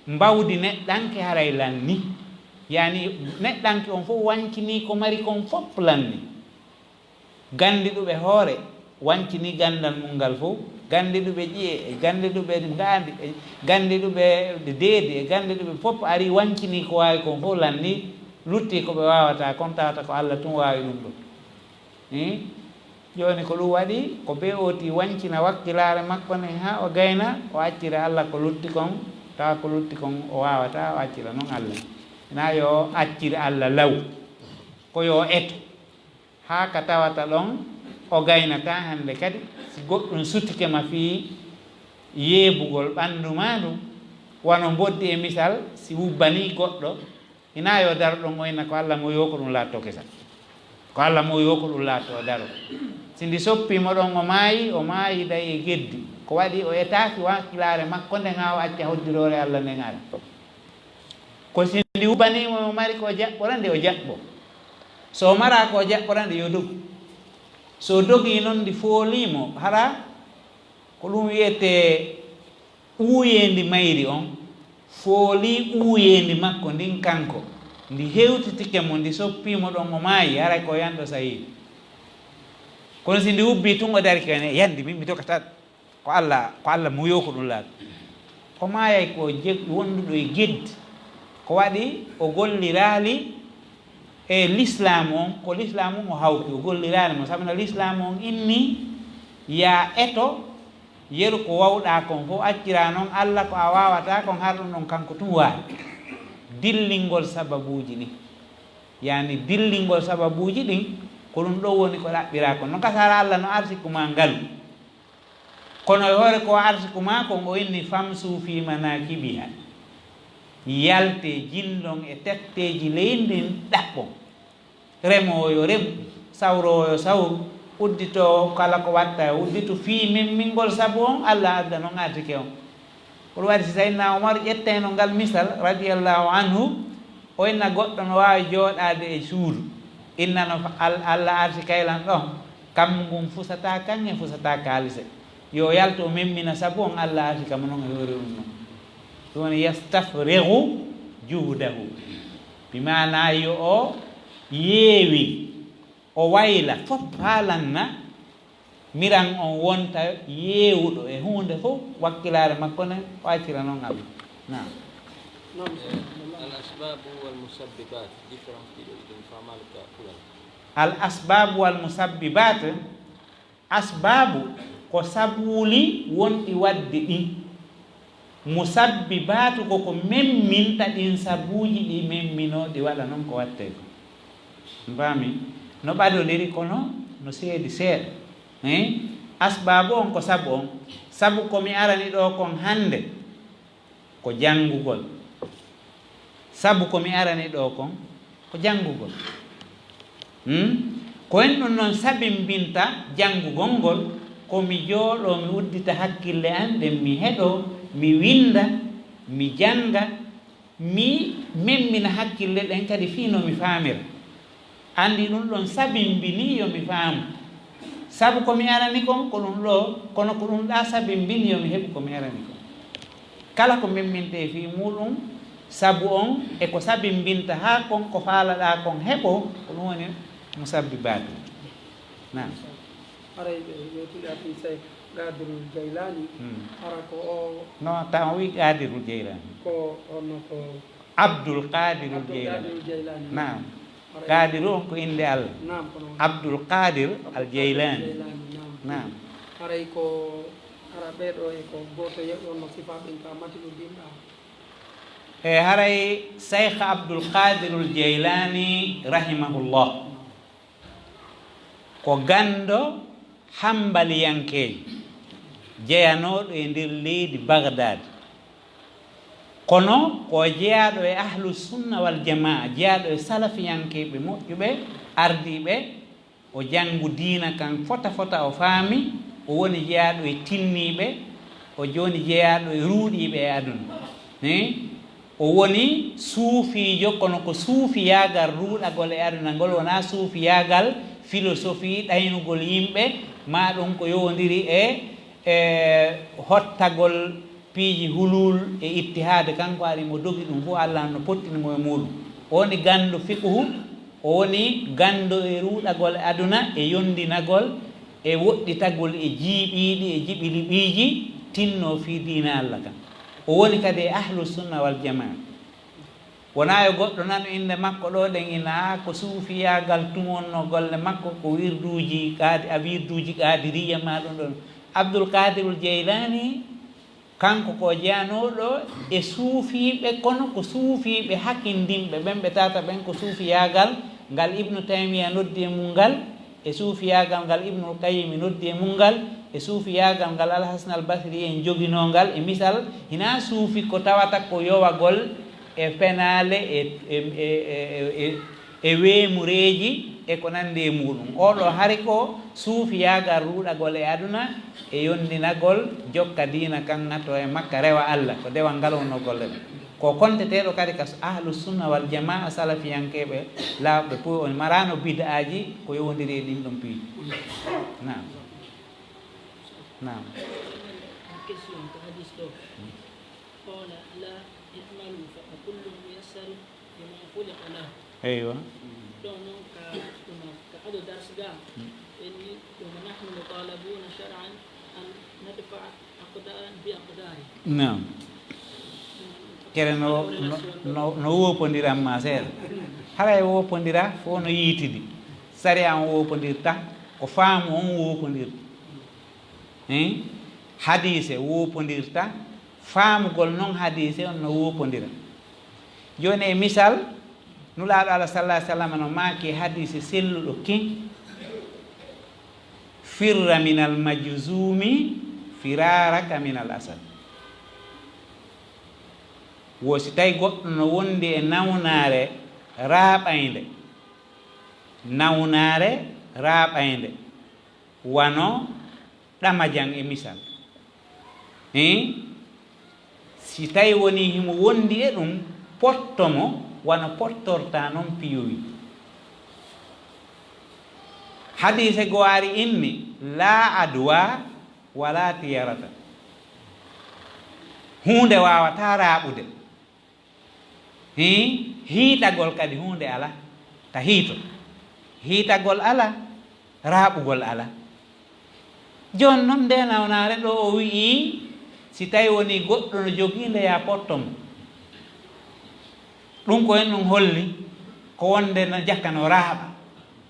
S2: mbawdi neɗɗanke haray lanni yani neɗɗanke on fof wancini ko mari kon fof lanni gandiɗuɓe hoore wancini gandal mum ngal fof gandiɗuɓe ƴiye e gandiɗuɓe ndaandi e gandiɗuɓe deedi e gandiɗuɓe fof ari wancini ko wawi kon fof lanni lutti ko ɓe wawata kon tawata ko Allah tun wawi ɗum ɗo joni ko ɗum waɗi ko ɓe oti wancina wakkilare makko nen ha o gayna o accira Allah ko lutti kon tawa ko lutti kon o wawata o accira noon Allah na yo accira Allah law ko yo eto ha ka tawata ɗon o gaynata hande kadi si goɗɗum sutike ma fi yeebugol ɓanndu ma ɗum wono boddi e misal si wubbani goɗɗo ina yo daro ɗon oyna ko Allah mo yo ko ɗum laatto kesa ko Allah mo yo ko ɗum laatto o daro si ndi soppimo ɗon o maayi day e geddi ko waɗi o etaki wakkilare makko nden ha o acca hoddirore Allah nden ara ko si ndi wubbanimo mo mari ko jaɓɓora nde o jaɓɓo so mara ko jaɓɓora nde yo dogu so dogi noon ndi foolimo hara ko ɗum wiyete uuyendi mayri on fooli uuyendi makko ndin kanko ndi hewtitike mo ndi soppimo ɗon o maayi haray ko yanɗo sayi kono si ndi wubbi tun o dari kene yandi min mi tokata ko Allah muyo ko ɗum laato ko maayay ko wonduɗo e geddi ko waɗi o gollirali e l'islam on ko l'islam on o hawti o gollirali mo sabuna l'islam on inni ya eto yeru ko wawɗa kon fof accira noon Allah ko a wawata kon har ɗum ɗon kanko tum waawi dillingol sababuji ɗin yani dillingol sababuji ɗin ko ɗum ɗo woni ko ɗaɓɓira kon noon kasara Allah no arsiku ma ngalu kono e hoore ko arsiku ma kon o inni famsu fi manakibiha yalte jindon e tetteji leyndin ɗaɓɓon remoyo remu sawroyo sawru uddito kala ko watta udditu fi mingol sabu on Allah adda noon artike on ko waɗi si Sayyidina Umar ƴetteno ngal misal radiyallahu anhu o inna goɗɗo no wawi jooɗade e suudu innano Allah arti kaylan ɗon kam ngum fusata kange fusata kalise yo yalto memmina sabu on Allah arti kam noon e hoore ɗum noon ɗum woni yastafrigu juhdahu bimana yo o yeewi o wayla fof haalanna miran on wonta yeewuɗo e hunde fof wakkilare makko ne o accira noon Allah na
S3: al asbabu wal musabbibat difference ɗiɗo famal ka fulal
S2: al asbabu wal musabbibat asbabu ko sabuli wonɗi wadde ɗin musabbibatu koko memminta ɗin sabuji ɗi memminoɗi waɗa noon ko watte ko mbami no ɓadodiri kono no seedi seeɗa asbabu on ko sabu on sabu komi arani ɗo kon hande ko janngugol sabu komi arani ɗo kon ko janngugol ko en ɗum noon sabimbinta janngugol ngol komi jooɗo mi uddita hakkille an ɗen mi heɗo mi winda mi jannga mi memmina hakkille ɗen kadi fiino mi faamira andi ɗum ɗon sabimbini yo mi faamu sabu komi arani kon ko ɗum ɗo kono ko ɗum ɗa sabimbini yo mi heɓu komi arani kon kala ko memminte fi muɗum sabu on e ko sabimbinta ha kon ko faalaɗa kon heɓo ko ɗum woni musabbibatu nam
S4: aray ɓe yewtuɗa fi say Qadirul Jaylani ara ko o
S2: no taw wi Qadirul Jaylani
S4: ko onno ko
S2: Abdul Qadirul Jaylani nam Qadir on ko inde Allah Abdul Qadir al Jaylani nam
S4: aray ko ara ɓeɗo e ko goto yeɓɗon no sifa ɓen ka matiɗo dimɗa
S2: e haray Cheikh Abdul Qadirul Jaylani rahimahullah ko gando hambaliyankejo jeyanoɗo e nder leydi Bagdad kono ko jeyaɗo e ahlu sunna wal jamaa jeyaɗo e salafiyankeɓe moƴƴuɓe ardiɓe o janngu diina kan fota fota o faami o woni jeyaɗo e tinniɓe o joni jeyaɗo e ruuɗiɓe e aduna o woni suufijo kono ko suufiyagal ruuɗagol e aduna ngol wona suufiyagal philosophie ɗaynugol yimɓe ma ɗum ko yowodiri e hottagol piiji hulul e ittihade kanko ari mo dogi ɗum fof Allah no pottinimo e muɗum o woni gandu fiqhu o woni gandu e ruuɗagol e aduna e yondinagol e woɗɗitagol e jiiɓiɗi e jiɓiliɓiiji tinno fi diina Allah kan o woni kadi e ahlu sunna wal jamaa wona yo goɗɗo nano inde makko ɗo ɗen ina ko suufiyagal tumonno golle makko ko wirduji qadiriya ma ɗum ɗon Abdul Qadirul Jaylani kanko ko jeyanoɗo e suufiɓe kono ko suufiɓe hakkindinɓe ɓen ɓe tata ɓen ko suufiyagal ngal Ibnu Taymiya noddi e mum ngal e suufiyagal ngal Ibnul Qayyim noddi e mum ngal e suufiyagal ngal Al-Hasan al-Basri en joginongal e misal hina suufi ko tawata ko yowagol e penale e weemureji e ko nandi e muɗum oɗo hari ko suufiyagal ruuɗagol e aduna e yondinagol jokka diina kan natto e makka rewa Allah ko dewal ngal wonno golle ɗe ko konteteɗo kadi ka ahlu sunna wal jamaa salafiyankeɓe lawɓe puy on marano bid'aji ko yowdiri e ɗin ɗon piiji nam nam
S5: question ko hadis ɗo qala la i'malu fa kullu muyassaru lima khuliqa lahu
S2: eywa
S5: ɗo noon ka aɗo darsga enni ɗum nahnu mutalabuna shar'an an nadfa aqdaran bi aqdari
S2: nam kere no wopodiranma seeɗa haray wopodira fof no yiitidi sari an wopodirta ko faamu on wopodirta hadise wopondirta faamugol noon hadise on no wopondira joni e misal nulaaɗo Allah sallallahu alaihi wasallam no maaki hadise selluɗo kin firra min al majzumi firaraka min al asad wo si tawi goɗɗo no wondi e nawnare raaɓaynde wano ɗamajan e misal si tawi woni himo wondi e ɗum pottomo wano pottorta noon piyoyi hadise go ari inni la adwa wala tiyarata hunde wawata raaɓude hiitagol kadi hunde ala ta hiito hiitagol ala raaɓugol ala joni noon nde nawnare ɗo o wii si tawi woni goɗɗo no joginde ya pottomo ɗum ko en ɗum holli ko wonde no jakka no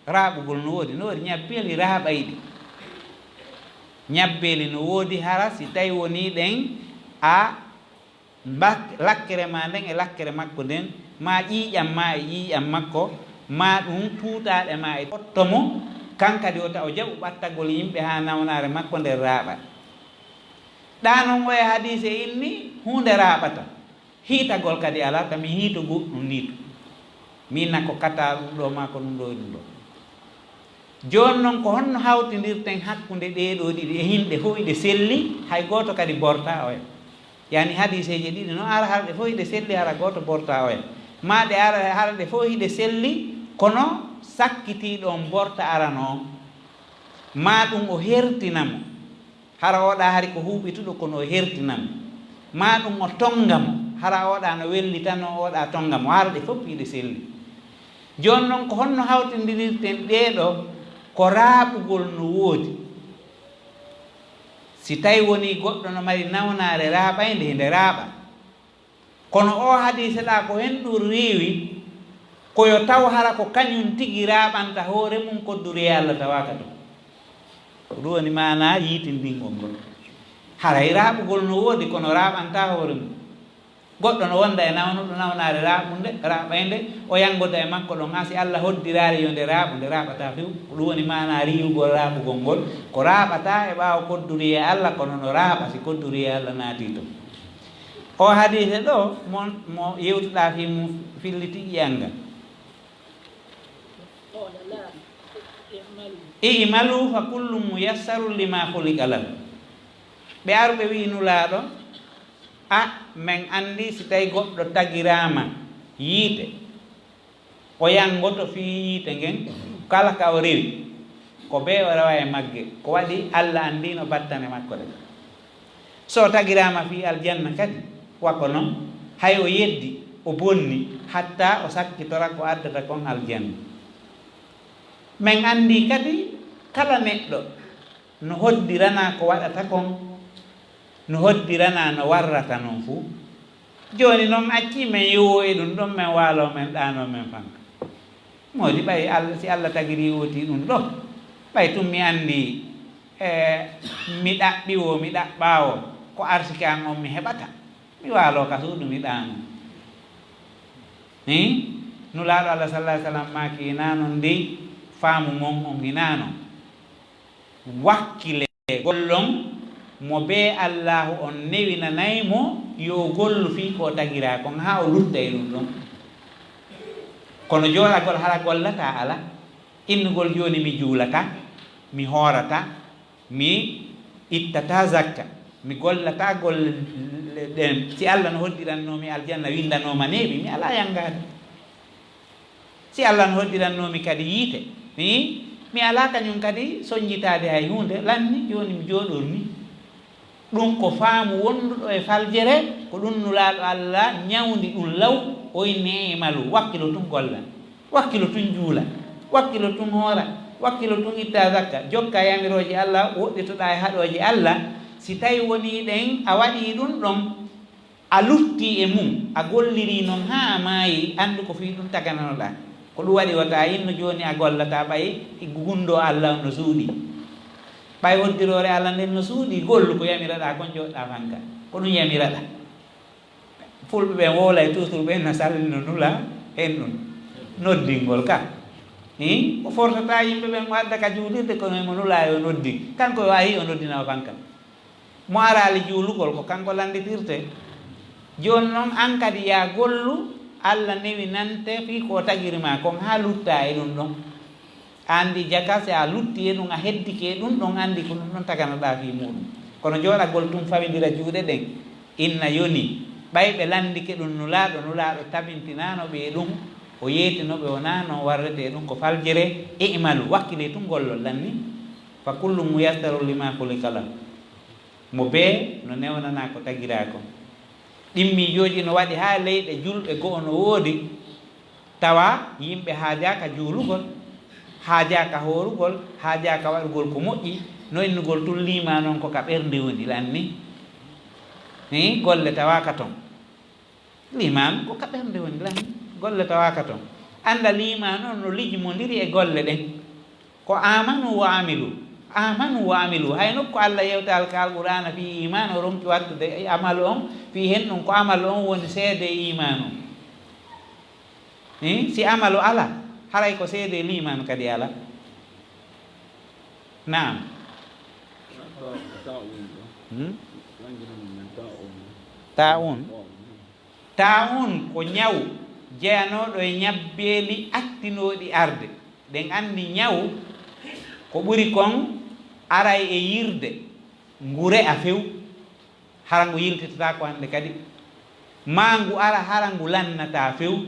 S2: raaɓugol no woodi ñabbeli raaɓayɗi ñabbeli no woodi hara si tawi woni ɗen a lakkere ma nden e lakkere makko nden ma ƴiiƴam ma e ƴiiƴam makko ma ɗum tuutaɗe ma e pottomo kankadi o taw o jaɓu ɓattagol yimɓe ha nawnare makko nder raaɓa ɗa noon o e hadise inni hunde raaɓata hiitagol kadi ala tami hiito goɗɗum niito min nakko kata ɗum ɗo ma ko ɗum ɗo e ɗum ɗo joni noon ko honno hawtidirten hakkude ɗeɗo ɗiɗi e himɓe fof iɗe selli hay goto kadi borta oya yani hadiseji ɗiɗi no ara harɗe fof iɗe selli hara goto borta oya ma ɗe ara harɗe fof iɗe selli kono sakkitiɗon borta arano ma ɗum o hertinamo hara oɗa hari ko huɓituɗo kono o hertinamo ma ɗum o tongamo hara oɗa no wellitano oɗa tongamo harɗe fof iɗe selli joni noon ko honno hawtidirirten ɗeɗo ko raaɓugol no woodi si tawi woni goɗɗo no mari nawnare raaɓaynde hinde raaɓa kono o hadise ɗa ko hen ɗum reewi koyo taw hara ko kañum tigi raaɓanta hoore mum kodduri Allah tawaka ɗum ɗum woni mana yiitindingol ngol haray raaɓugol no woodi kono raaɓanta hoore mum goɗɗo no wonda e nawnuɗo nawnare raaɓaynde o yangoda e makko ɗon ha si Allah hoddirare yo nde raaɓude raaɓata few ɗum woni mana riwugol raaɓugol ngol ko raaɓata e ɓaawa kodduri e Allah kono no raaɓa si kodduri e Allah naati to o hadise ɗo mo yewtuɗa fi mum filliti ƴiyanga i'malu fa kullu muyassaru lima khuliqa lahu ɓe arɓe wi nulaaɗo men andi si tawi goɗɗo tagirama yiite o yangoto fi yiite ngen kala ka o rewi ko be o rewa e magge ko waɗi Allah andi no battane makko de so tagirama fi aljanna kadi wako noon hay o yeddi o bonni hatta o sakkitora ko addata kon aljanna men andi kadi kala neɗɗo no hoddirana ko waɗata kon no hoddirana no warrata noon fuu joni noon acci men yowo e ɗum ɗon men waalo men ɗano men fanka modi ɓay si Allah tagiri woti ɗum ɗo ɓay tum mi andi mi ɗaɓɓiwo mi ɗaɓɓawo ko arsike an on mi heɓata mi waalo ka suuɗu mi ɗano nulaaɗo Allah sallallahu alaihi wasallam maki hinano ndi faamu mon on hinano wakkile gollon mo be Allahu on newinanaymo yo gollu fi ko tagira kon ha o lutta e ɗum ɗon kono joɗagol hara gollata ala innugol joni mi juulata mi hoorata mi ittata zakka mi gollata golle ɗen si Allah no hoddirannomi aljanna windanoma neeɓi mi ala yangade si Allah no hoddirannomi kadi yiite mi ala kañum kadi soñjitade hay hunde lanni joni mi jooɗorni ɗum ko faamu wonduɗo e faljere ko ɗum nulaaɗo Allah ñawdi ɗum law o inni i'malu wakkilo tun golla wakkilo tun juula wakkilo tun hoora wakkilo tun itta zakka jokka yamiroje Allah woɗɗitoɗa e haɗoje Allah si tawi woni ɗen a waɗi ɗum ɗon a lutti e mum a golliri noon ha a maayi andu ko fi ɗum tagananoɗa ko ɗum waɗi wata inno joni a gollata ɓay gundo Allah no suuɗi ɓay hoddirore Allah nden no suuɗi gollu ko yamiraɗa kon joɗɗa fanka ko ɗum yamiraɗa fulɓe ɓen wowlay toujours ɓen no sallino nula hen ɗum noddingol ka o fortata yimɓe ɓen wadda ka juulirde kono mo nula yo noddi kanko yo ayi o noddinawa fanka mo arali juulugol ko kanko landitirte joni noon an kadi ya gollu Allah newi nante fi ko tagirima kon ha lutta e ɗum ɗon andi jaka si a lutti e ɗum a heddike ɗum ɗon andi ko ɗum ɗon taganoɗa fi muɗum kono joɗagol tum fawidira juuɗe ɗen inna yoni ɓayɓe landike ɗum nulaɗo tabintinano ɓe ɗum o yeetinoɓe wona no warrete ɗum ko faljere e imalu wakkile tum gollol lanni fa kullu muyassaru lima hulika lahu mo be no newnana ko tagira ko ɗimmijoji no waɗi ha leyɗe julɓe go'o no woodi tawa yimɓe haajaka juulugol haajaka horugol haajaka waɗugol ko moƴƴi no innugol tun lima noon ko ka ɓernde woni lanni ni golle tawaka toon liman ko ka ɓernde woni lanni golle tawaka toon anda lima noon no lijmodiri e golle ɗen ko amanu wa amilu hay nokku Allah yewtal ka alqur'ana fi iman o ronki wattude amalu on fi hen ɗum ko amalu on woni seede iman o si amalu ala haray ko seede liman kadi ala naam ta'un ko ñaw jeyanoɗo e ñabbeeli attinoɗi arde ɗen andi ñaw ko ɓuri kon aray e yirde ngure a few hara ngu yiltitata ko hande kadi ma ngu ara hara ngu lannata few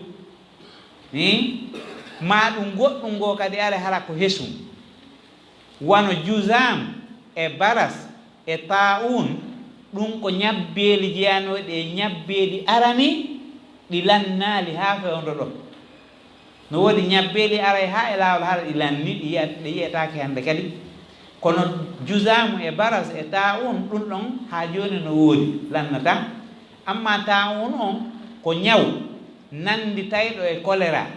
S2: ma ɗum goɗɗum ngo kadi ara hara ko hesum wano jusam e baras e ta'un ɗum ko ñabbeeli jeyanoɗe e ñabbeeli arani ɗi lannali ha fewndo ɗo no woodi ñabbeeli aray ha e laawol hara ɗi lanni ɗi yiyetake hande kadi kono jusamu e baras e ta'un ɗum ɗon ha joni no woodi lannata amma ta'un on ko ñaw nandi tayɗo e choléra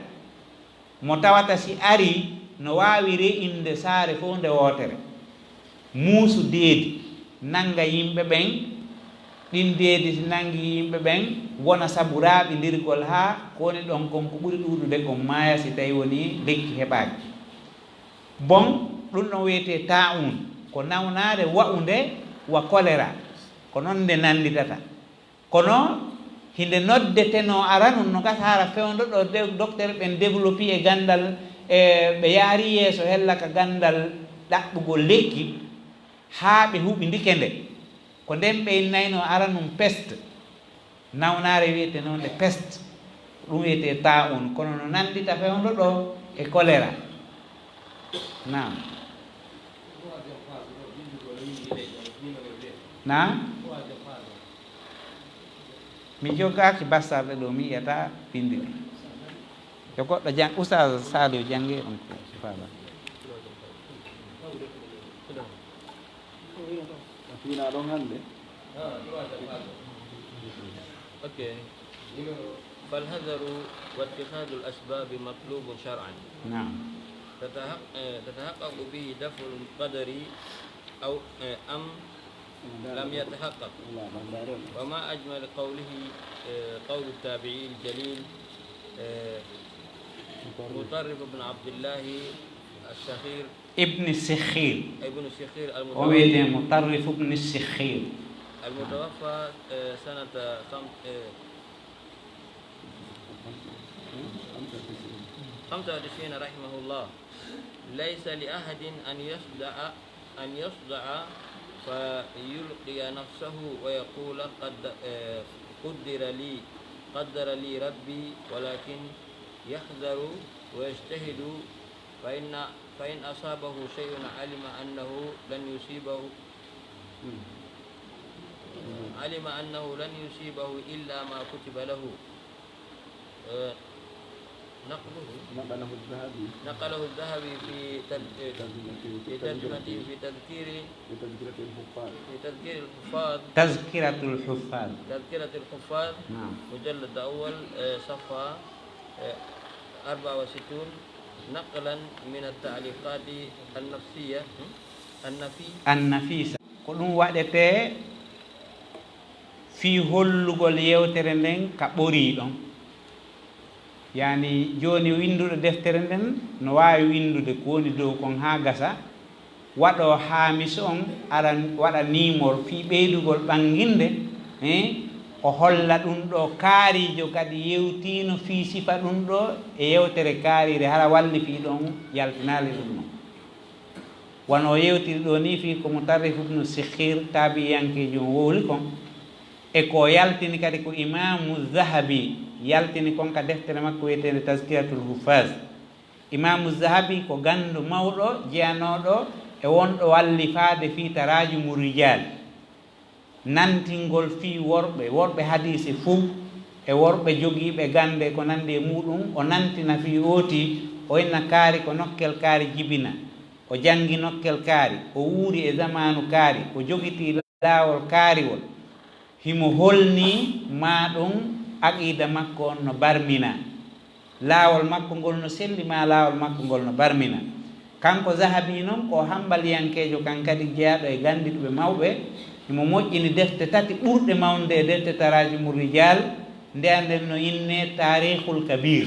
S2: mo tawata si ari no wawi re'inde saare fof nde wootere muusu deedi nanga yimɓe ɓen ɗin deedi si nangi yimɓe ɓen wona saburaaɓe ndirgol ha kowoni ɗon kon ko ɓuri ɗuɗude kon maaya si tawi woni lekki heɓaki bon ɗum ɗon wiyete ta'un ko nawnade wa'unde wa choléra ko noon nde nanditata kono hinde noddeteno ara num no gasa hara fewndo ɗo docteur ɓen développé e gandal ɓe yaari yeeso hella ka gandal ɗaɓɓugol lekki haa ɓe huɓi ndike nde ko nden ɓe innayno ara num peste nawnare wiyete noon nde peste ɗum wiyete ta'un kono no nandita fewndo ɗo e choléra nam na mi jogaki bassarɗe ɗo mi yiyata pindi ɗe yo goɗɗo jang oustad Saliou jange on ko fala
S1: fina ɗon hande
S3: اوكي فالحذر واتخاذ الاسباب مطلوب شرعا
S2: نعم
S3: تتحقق به دفع القدر او ام لم يتحقق وما اجمل قوله قول التابعي الجليل مطرف بن عبد الله الشخير
S2: ابن السخير مطرف ابن السخير
S3: المتوفى سنة 95 رحمه الله ليس لأحد أن يصدع فيلقي نفسه ويقول قدر لي ربي ولكن يحذر ويجتهد فإن أصابه شيء علم أنه لن يصيبه إلا ما كتب له نقله الذهبي في ترجمته في تذكرة الحفاظ
S2: نعم.
S3: مجلد الأول صفحة 64 نقلا من التعليقات النفسية
S2: annafisa ko ɗum waɗete fi hollugol yewtere nden ka ɓori ɗon yani joni winduɗo deftere nden no wawi windude ko woni dow kon ha gasa waɗo hamis on ara waɗa nimol fi ɓeydugol ɓanginde o holla ɗum ɗo kaarijo kadi yewtino fi sifa ɗum ɗo e yewtere kaarire hara walli fi ɗon yaltinali ɗum ɗon wono yewtiri ɗo ni fi ko mutarrif ibnu sikhir tabiyankejo wowli kon e ko yaltini kadi ko imamu zahabi yaltini kon ka deftere makko wiyetede tazkiratul hufaz imamu zahabi ko gandu mawɗo jeyanoɗo e wonɗo wallifade fi tarajumu rijal nantingol fi worɓe hadise fou e worɓe jogiiɓe gande ko nandi e muɗum o nantina fi ooti o inna kaari ko nokkel kaari jibina o jangi nokkel kaari o wuuri e zamanu kaari o jogiti laawol kaariwol himo holni ma ɗum aqida makko on no barmina laawol makko ngol no selli ma laawol makko ngol no barmina kanko zahabi noon ko hambaliyankejo kan kadi jeyaɗo e gandiɗuɓe mawɓe himo moƴƴini defte tati ɓurɗe mawde e defte tarajumu rijal ndeyanden no inne tarikhul kabir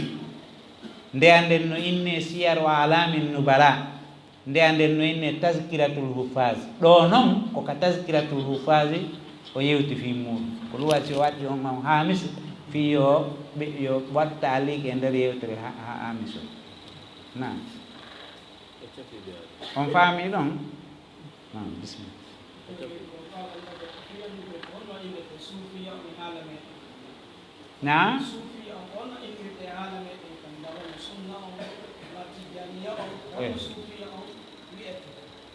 S2: ndeyanden no inne siyar wa alamin nubala ndeyanden no inne tazkiratul hufaz ɗo noon koka tazkiratul hufazi o yewti fi muɗum ko ɗum waɗi o waɗi on mam hamis fi yo watta aliki e nder yewtere hamis o nam on faami ɗon bisimilla na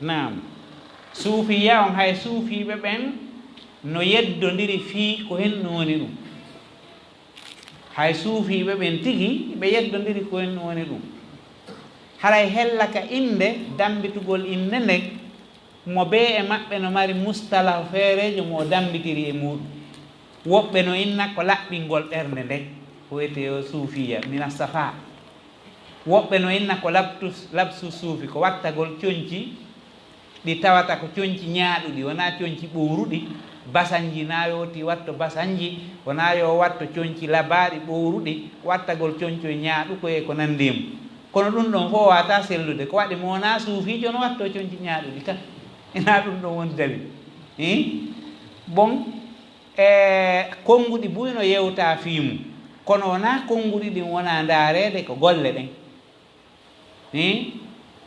S2: nam suufiya on hay suufiɓe ɓen no yeddodiri fii ko hen ɗum woni ɗum hay suufiɓe ɓen tigi ɓe yeddodiri ko hen ɗum woni ɗum haray hella ka inde dambitugol inde nden mo be e maɓɓe no mari mustalah feerejo mo dambitiri e muɗum woɓɓe no inna ko laɓɓingol ɓernde nden ko wiyete o suufiya mina safa woɓɓe no inna ko labsu suufi ko wattagol coñci ɗi tawata ko coñci ñaaɗuɗi wona coñci ɓowruɗi basanji na yoti watto basanji wona yo watto coñci labaɗi ɓowruɗi wattagol coñco e ñaaɗu koye ko nandimo kono ɗum ɗon fof wata sellude ko waɗi mo wona suufijo no watto coñci ñaaɗuɗi tan ina ɗum ɗon woni dawi bon konnguɗi buyno yewta fiimu kono wona konnguɗi ɗin wona ndaarede ko golle ɗen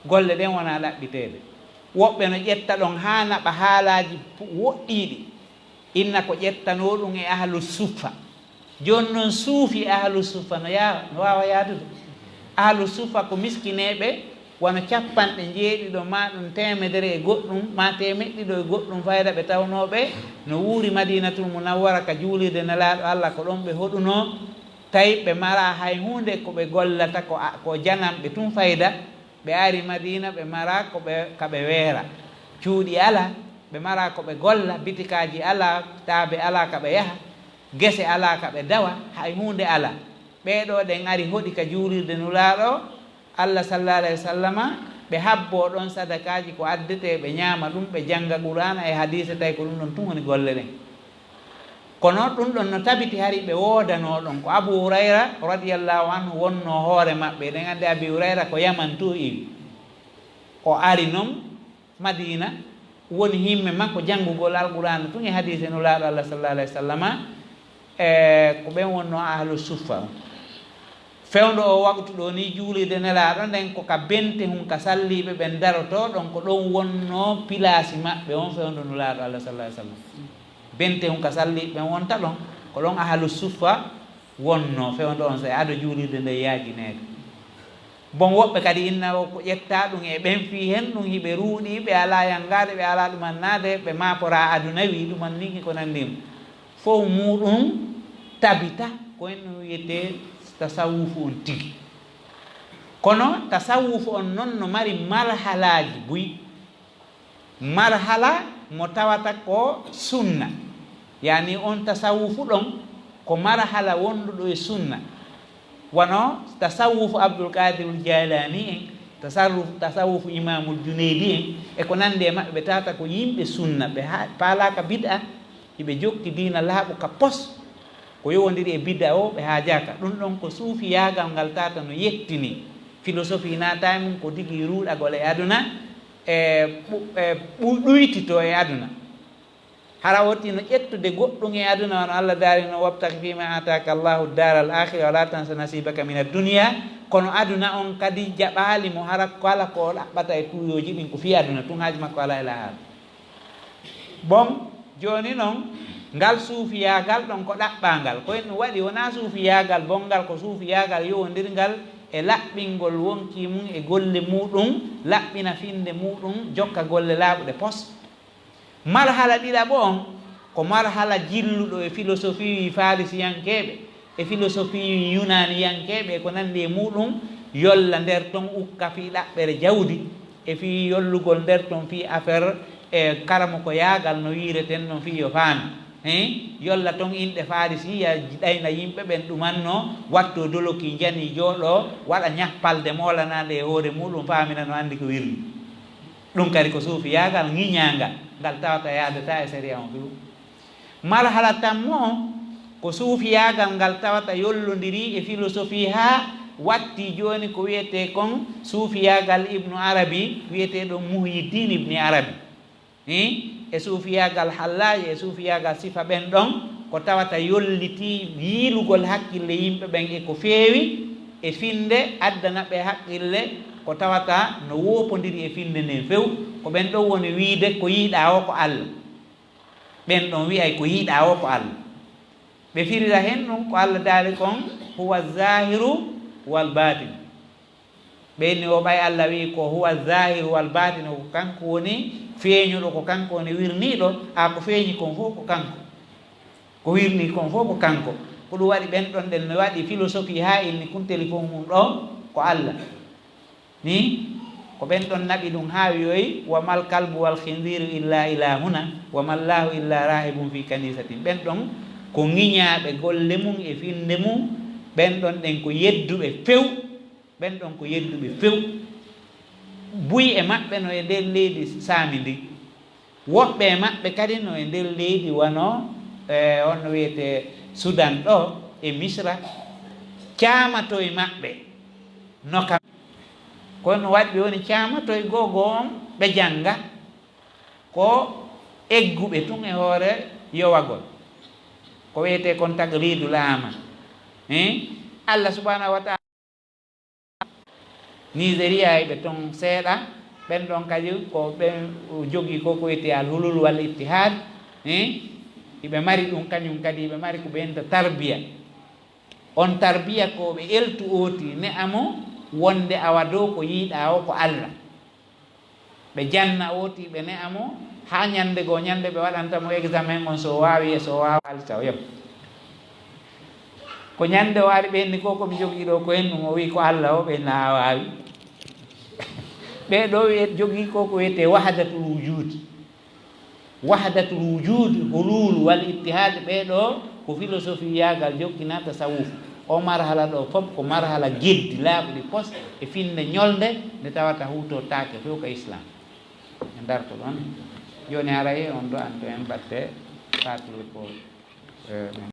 S2: golle ɗen wona ɗaɓɓitede woɓɓe no ƴetta ɗon ha naɓa haalaji woɗɗiɗi inna ko ƴettano ɗum e ahlu suffa joni noon suufi ahlu suffa no wawa yaadude ahlu suffa ko miskineɓe wono capanɗe jeeɗiɗo ma ɗum temedere e goɗɗum ma temeɗɗiɗo e goɗɗum fayda ɓe tawnoɓe no wuuri madinatul munawwara ka juulirde nelaɗo Allah ko ɗon ɓe hoɗuno tawi ɓe mara hay hunde koɓe gollata ko janamɓe tun fayda ɓe ari madina ɓe mara kaɓe weera cuuɗi ala ɓe mara koɓe golla bitikaji ala taabe ala kaɓe yaha gese ala kaɓe dawa hay hunde ala ɓeɗo ɗen ari hoɗi ka juulirde nulaɗo Allah sallallahu alayhi wa sallama ɓe habbo ɗon sadakaji ko addete ɓe ñaama ɗum ɓe janga qur'ana e hadise tawi ko ɗum ɗon tun woni golle ɗen kono ɗum ɗon no tabiti hari ɓe woodano ɗon ko Abu Hurayra radiyallahu anhu wonno hoore maɓɓe ɗen andi Abu Hurayra ko Yaman to iwi o ari noon Madina woni himme makko janngugol alqur'ana tun e hadise nulaaɗo Allah sallallahu alayhi wa sallama ko ɓen wonno ahlu suffa fewndo o waktu ɗo ni juulide nelaaɗo nden koka bente hum ka salliɓe ɓen daroto ɗon ko ɗon wonno pilasi maɓɓe on fewndo nulaaɗo Allah sallallahu alayhi wa sallam bente hum ka salliɓe ɓen wonta ɗon ko ɗon ahlu suffa wonno fewndo on so aɗo juulirde nde yaajineede bon woɓɓe kadi inna ko ƴetta ɗum e ɓen fi hen ɗum hiɓe ruuɗi ɓe ala yanngade ɓe ala ɗumannade ɓe mapora aduna wi ɗuman niki ko nandima fof muɗum tabita ko en ɗum wiyete tasawufu on tigi kono tasawufu on noon no mari marhalaji buyi marhala mo tawata ko sunna yani on tasawufu ɗon ko marhala wonduɗo e sunna wono tasawufu Abdul Qadir Jilani en tasawufu imamul Junaydi en e ko nande maɓɓe ɓe tata ko yimɓe sunna ɓe paalaka bid'a hiɓe jokki dina laaɓo ka pos ko yowodiri e bid'a o ɓe haajaka ɗum ɗon ko suufiyagal ngal tata no yettini philosophie natani mum ko digui ruuɗagol e aduna ɗuytito e aduna hara wotti no ƴettude goɗɗum e aduna wono Allah daarino wabtaki fima ataka Allahu dar al akhira wala tansa nasibaka min ad-dunya kono aduna on kadi jaɓali mo hara kala ko ɗaɓɓata e tuyoji ɗin ko fi aduna tun haji makko ala ila haala bon joni noon ngal suufiyagal ɗon ko ɗaɓɓangal ko en ɗum waɗi wona suufiyagal bongal ko suufiyagal yowodirgal e laɓɓingol wonki mum e golle muɗum laɓɓina finde muɗum jokka golle laaɓuɗe pos marhala ɗiɗaɓo on ko marhala jilluɗo e philosophie farisiyankeɓe e philosophie yunaniyankeɓe ko nandi e muɗum yolla nder ton ukka fi ɗaɓɓere jawdi e fi yollugol nder ton fi affaire e karamo ko yaagal no wireten noon fi yo faami yolla ton inɗe farisiya ɗayna yimɓe ɓen ɗumanno watto doloki jani jooɗo waɗa ñappalde molanade e hoore muɗum faamina no andi ko wirdi ɗum kadi ko suufiyagal ŋiñagal ngal tawata yaadata e séria on fiu marhala tammo ko suufiyagal ngal tawata yollodiri e philosophie ha watti joni ko wiyete kon suufiyagal ibnu arabi wiyeteɗo muhyiddin ibni arabi e suufiyagal hallaji e suufiyagal sifa ɓen ɗon ko tawata yolliti yiilugol hakkille yimɓe ɓen e ko feewi e finde addana ɓe haqqille ko tawata no wopodiri e finde nden few ko ɓen ɗon woni wiide ko yiiɗa o ko Allah ɓen ɗon wiyay ko yiiɗa o ko Allah ɓe firira hen ɗum ko Allah daali kon huwa zahiru wal batin ɓenni o ɓay Allah wi ko huwa zahiru wal batin ko kanko woni feeñuɗo ko kanko woni wirniɗo ko feeñi kon fof ko kanko ko wirni kon fof ko kanko ko ɗum waɗi ɓen ɗon ɗen no waɗi philosophie ha ilni kun téléphone mum ɗo ko Allah ni ko ɓen ɗon naɓi ɗum ha wiyoyi wa mal kalbu wal khindiru illa ilahuna wa mallahu illa rahibum fi kanisatin ɓen ɗon ko ŋiñaɓe golle mum e finde mum ɓen ɗon ɗen ko yedduɓe few ɓen ɗon ko yedduɓe few buy e maɓɓe no e nder leydi saami ndi woɓɓe e maɓɓe kadi no e nder leydi wano onno wiyete Sudan ɗo e Misra caamato e maɓɓe nokam kono waɗi woni caamato e gogo on ɓe janga ko egguɓe tun e hoore yowagol ko wiyete kon tagridu laama Allah subhanahu wa taala Nigeria ɓe ton seeɗa ɓen ɗon kadi ko ɓen jogii ko ko wiyete al hulul wal ittihad iɓe mari ɗum kañum kadi ɓe mari ko ɓeyenta tarbiya on tarbiya ko ɓe eltu ooti ne amo wonde awa dow ko yiiɗa o ko Allah ɓe janna ooti ɓe ne amo ha ñande goo ñande ɓe waɗantamo examen on so wawi e so wawa alta o yeb ko ñande o ari ɓenni ko komi jogii ɗo ko hen ɗum o wi ko Allah o ɓe na wawi ɓe ɗo jogii ko ko wiyete wahdatul wujud hulul wal ittihad ɓeɗo ko philosophie yagal jokkina tasawuf o marhala ɗo fof ko marhala geddi laaɓuɗi pos e finde ñolde nde tawata huto taake few ko islam e darto ɗon joni haray on ɗo anto en batte fatlude ko